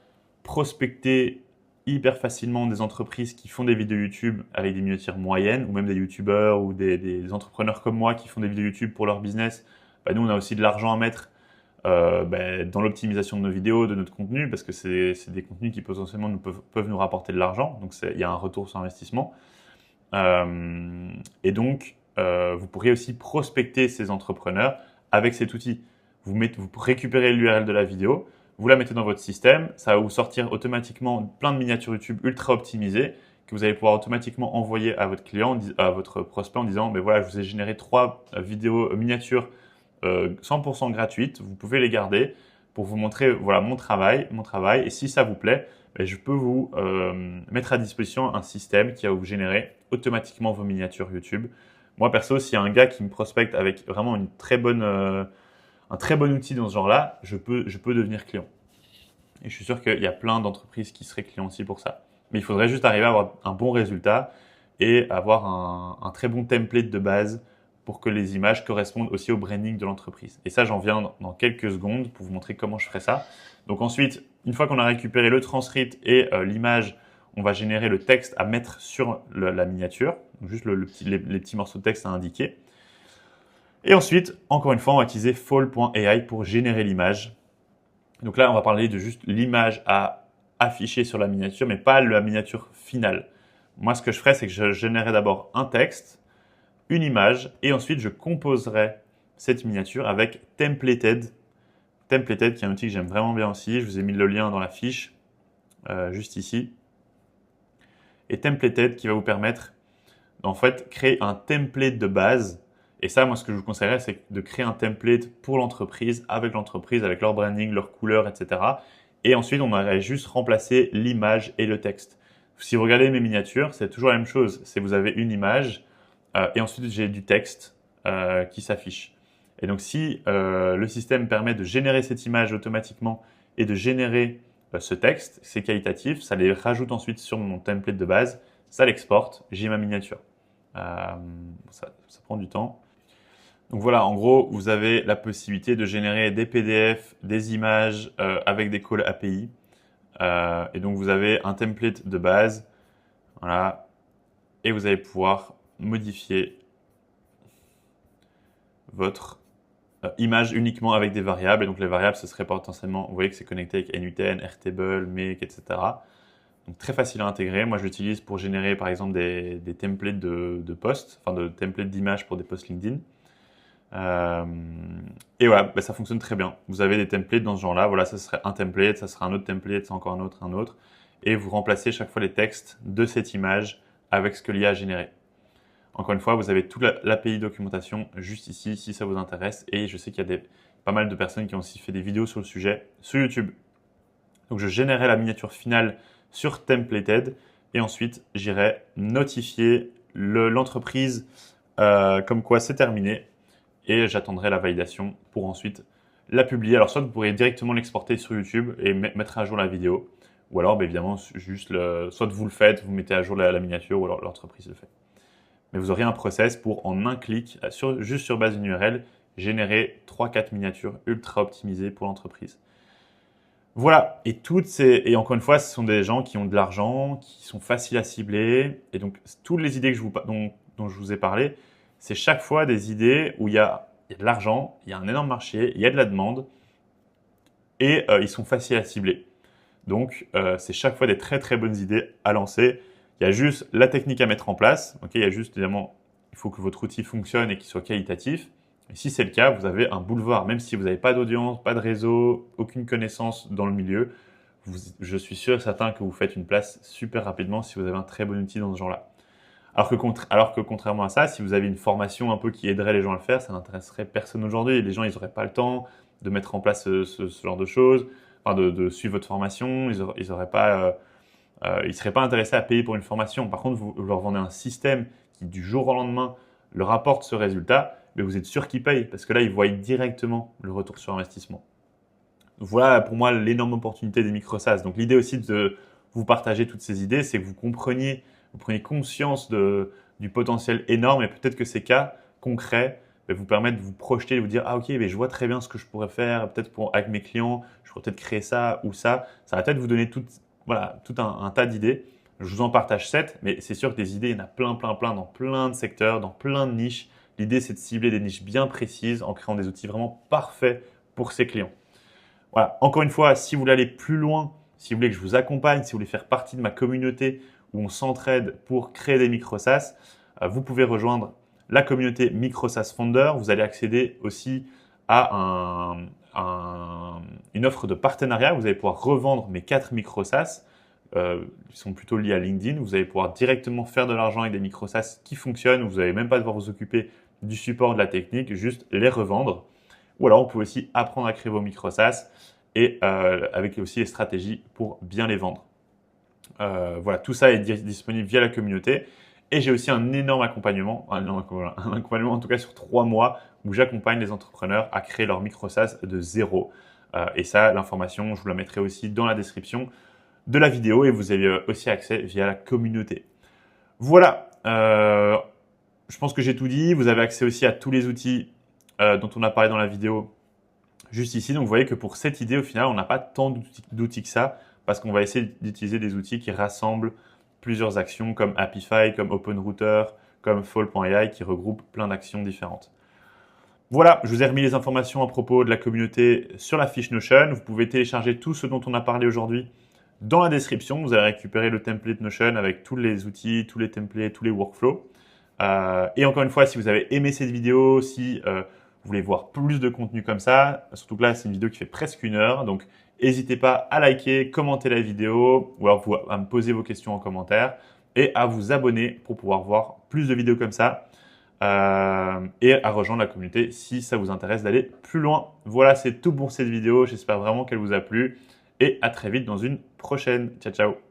prospecter hyper facilement des entreprises qui font des vidéos YouTube avec des miniatures moyennes, ou même des YouTubeurs ou des entrepreneurs comme moi qui font des vidéos YouTube pour leur business. Nous, on a aussi de l'argent à mettre dans l'optimisation de nos vidéos, de notre contenu, parce que c'est des contenus qui potentiellement peuvent nous rapporter de l'argent. Donc, il y a un retour sur investissement. Et donc, vous pourriez aussi prospecter ces entrepreneurs avec cet outil. Vous récupérez l'URL de la vidéo, vous la mettez dans votre système, ça va vous sortir automatiquement plein de miniatures YouTube ultra optimisées que vous allez pouvoir automatiquement envoyer à votre client, à votre prospect en disant mais voilà, je vous ai généré 3 vidéos miniatures 100% gratuites, vous pouvez les garder pour vous montrer voilà mon travail et si ça vous plaît, je peux vous mettre à disposition un système qui va vous générer automatiquement vos miniatures YouTube. Moi perso, s'il y a un gars qui me prospecte avec vraiment un très bon outil dans ce genre-là, je peux devenir client. Et je suis sûr qu'il y a plein d'entreprises qui seraient clients aussi pour ça. Mais il faudrait juste arriver à avoir un bon résultat et avoir un très bon template de base pour que les images correspondent aussi au branding de l'entreprise. Et ça, j'en viens dans quelques secondes pour vous montrer comment je ferai ça. Donc ensuite, une fois qu'on a récupéré le transcript et l'image, on va générer le texte à mettre sur la miniature, donc juste les petits morceaux de texte à indiquer. Et ensuite, encore une fois, on va utiliser fall.ai pour générer l'image. Donc là, on va parler de juste l'image à afficher sur la miniature, mais pas la miniature finale. Moi, ce que je ferais, c'est que je générerais d'abord un texte, une image, et ensuite, je composerai cette miniature avec Templated. Templated, qui est un outil que j'aime vraiment bien aussi. Je vous ai mis le lien dans la fiche, juste ici. Et Templated qui va vous permettre, en fait, créer un template de base. Et ça, moi, ce que je vous conseillerais, c'est de créer un template pour l'entreprise, avec leur branding, leur couleur, etc. Et ensuite, on aurait juste remplacé l'image et le texte. Si vous regardez mes miniatures, c'est toujours la même chose. C'est vous avez une image et ensuite j'ai du texte qui s'affiche. Et donc, si le système permet de générer cette image automatiquement et de générer ce texte, c'est qualitatif, ça les rajoute ensuite sur mon template de base, ça l'exporte, j'ai ma miniature. Ça prend du temps. Donc voilà, en gros, vous avez la possibilité de générer des PDF, des images avec des calls API. Et donc vous avez un template de base, voilà, et vous allez pouvoir modifier votre image uniquement avec des variables. Et donc les variables, ce serait potentiellement, vous voyez que c'est connecté avec NUTN, Airtable, Make, etc. Donc très facile à intégrer. Moi, je l'utilise pour générer par exemple des templates de posts, enfin de templates d'images pour des posts LinkedIn. Et voilà, bah, ça fonctionne très bien. Vous avez des templates dans ce genre-là. Voilà, ça serait un template, ça sera un autre template, c'est encore un autre. Et vous remplacez chaque fois les textes de cette image avec ce que l'IA a généré. Encore une fois, vous avez toute l'API documentation juste ici, si ça vous intéresse. Et je sais qu'il y a pas mal de personnes qui ont aussi fait des vidéos sur le sujet sur YouTube. Donc, je générerai la miniature finale sur Templated. Et ensuite, j'irai notifier l'entreprise comme quoi c'est terminé. Et j'attendrai la validation pour ensuite la publier. Alors, soit vous pourrez directement l'exporter sur YouTube et mettre à jour la vidéo. Ou alors, bah, évidemment, juste soit vous le faites, vous mettez à jour la miniature ou alors l'entreprise le fait. Mais vous aurez un process pour, en un clic, juste sur base d'une URL, générer 3-4 miniatures ultra optimisées pour l'entreprise. Voilà, et encore une fois, ce sont des gens qui ont de l'argent, qui sont faciles à cibler. Et donc, toutes les idées dont je vous ai parlé, c'est chaque fois des idées où il y a de l'argent, il y a un énorme marché, il y a de la demande, et ils sont faciles à cibler. Donc, c'est chaque fois des très très bonnes idées à lancer. Il y a juste la technique à mettre en place. Okay, il y a juste, évidemment, il faut que votre outil fonctionne et qu'il soit qualitatif. Et si c'est le cas, vous avez un boulevard. Même si vous n'avez pas d'audience, pas de réseau, aucune connaissance dans le milieu, je suis sûr et certain que vous faites une place super rapidement si vous avez un très bon outil dans ce genre-là. Alors que contrairement à ça, si vous avez une formation un peu qui aiderait les gens à le faire, ça n'intéresserait personne aujourd'hui. Les gens, ils n'auraient pas le temps de mettre en place ce genre de choses, enfin de suivre votre formation. Ils seraient pas intéressés à payer pour une formation. Par contre, vous leur vendez un système qui, du jour au lendemain, leur apporte ce résultat, mais vous êtes sûr qu'ils payent parce que là, ils voient directement le retour sur investissement. Voilà pour moi l'énorme opportunité des micro-SaaS. Donc l'idée aussi de vous partager toutes ces idées, c'est que vous preniez conscience du potentiel énorme et peut-être que ces cas concrets vous permettent de vous projeter, de vous dire « Ah ok, mais je vois très bien ce que je pourrais faire, peut-être avec mes clients, je pourrais peut-être créer ça ou ça. » Ça va peut-être vous donner tout un tas d'idées. Je vous en partage 7, mais c'est sûr que des idées, il y en a plein dans plein de secteurs, dans plein de niches. L'idée, c'est de cibler des niches bien précises en créant des outils vraiment parfaits pour ses clients. Voilà. Encore une fois, si vous voulez aller plus loin, si vous voulez que je vous accompagne, si vous voulez faire partie de ma communauté où on s'entraide pour créer des micro-SaaS, vous pouvez rejoindre la communauté Micro-SaaS Founder. Vous allez accéder aussi à une offre de partenariat. Vous allez pouvoir revendre mes 4 micro-SaaS qui sont plutôt liés à LinkedIn. Vous allez pouvoir directement faire de l'argent avec des micro-SaaS qui fonctionnent. Vous n'allez même pas devoir vous occuper du support, de la technique, juste les revendre. Ou alors, on peut aussi apprendre à créer vos micro-SaaS et avec aussi les stratégies pour bien les vendre. Voilà, tout ça est disponible via la communauté. Et j'ai aussi un énorme accompagnement, un accompagnement en tout cas sur 3 mois où j'accompagne les entrepreneurs à créer leur micro-SaaS de zéro. Et ça, l'information, je vous la mettrai aussi dans la description de la vidéo et vous avez aussi accès via la communauté. Voilà, je pense que j'ai tout dit. Vous avez accès aussi à tous les outils dont on a parlé dans la vidéo juste ici. Donc, vous voyez que pour cette idée, au final, on n'a pas tant d'outils que ça parce qu'on va essayer d'utiliser des outils qui rassemblent plusieurs actions comme Apify, comme OpenRouter, comme Fall.ai qui regroupent plein d'actions différentes. Voilà, je vous ai remis les informations à propos de la communauté sur la fiche Notion. Vous pouvez télécharger tout ce dont on a parlé aujourd'hui dans la description. Vous allez récupérer le template Notion avec tous les outils, tous les templates, tous les workflows. Et encore une fois, si vous avez aimé cette vidéo, si vous voulez voir plus de contenu comme ça, surtout que là, c'est une vidéo qui fait presque 1 heure. Donc, n'hésitez pas à liker, commenter la vidéo ou alors à me poser vos questions en commentaire et à vous abonner pour pouvoir voir plus de vidéos comme ça et à rejoindre la communauté si ça vous intéresse d'aller plus loin. Voilà, c'est tout pour cette vidéo. J'espère vraiment qu'elle vous a plu et à très vite dans une prochaine. Ciao, ciao.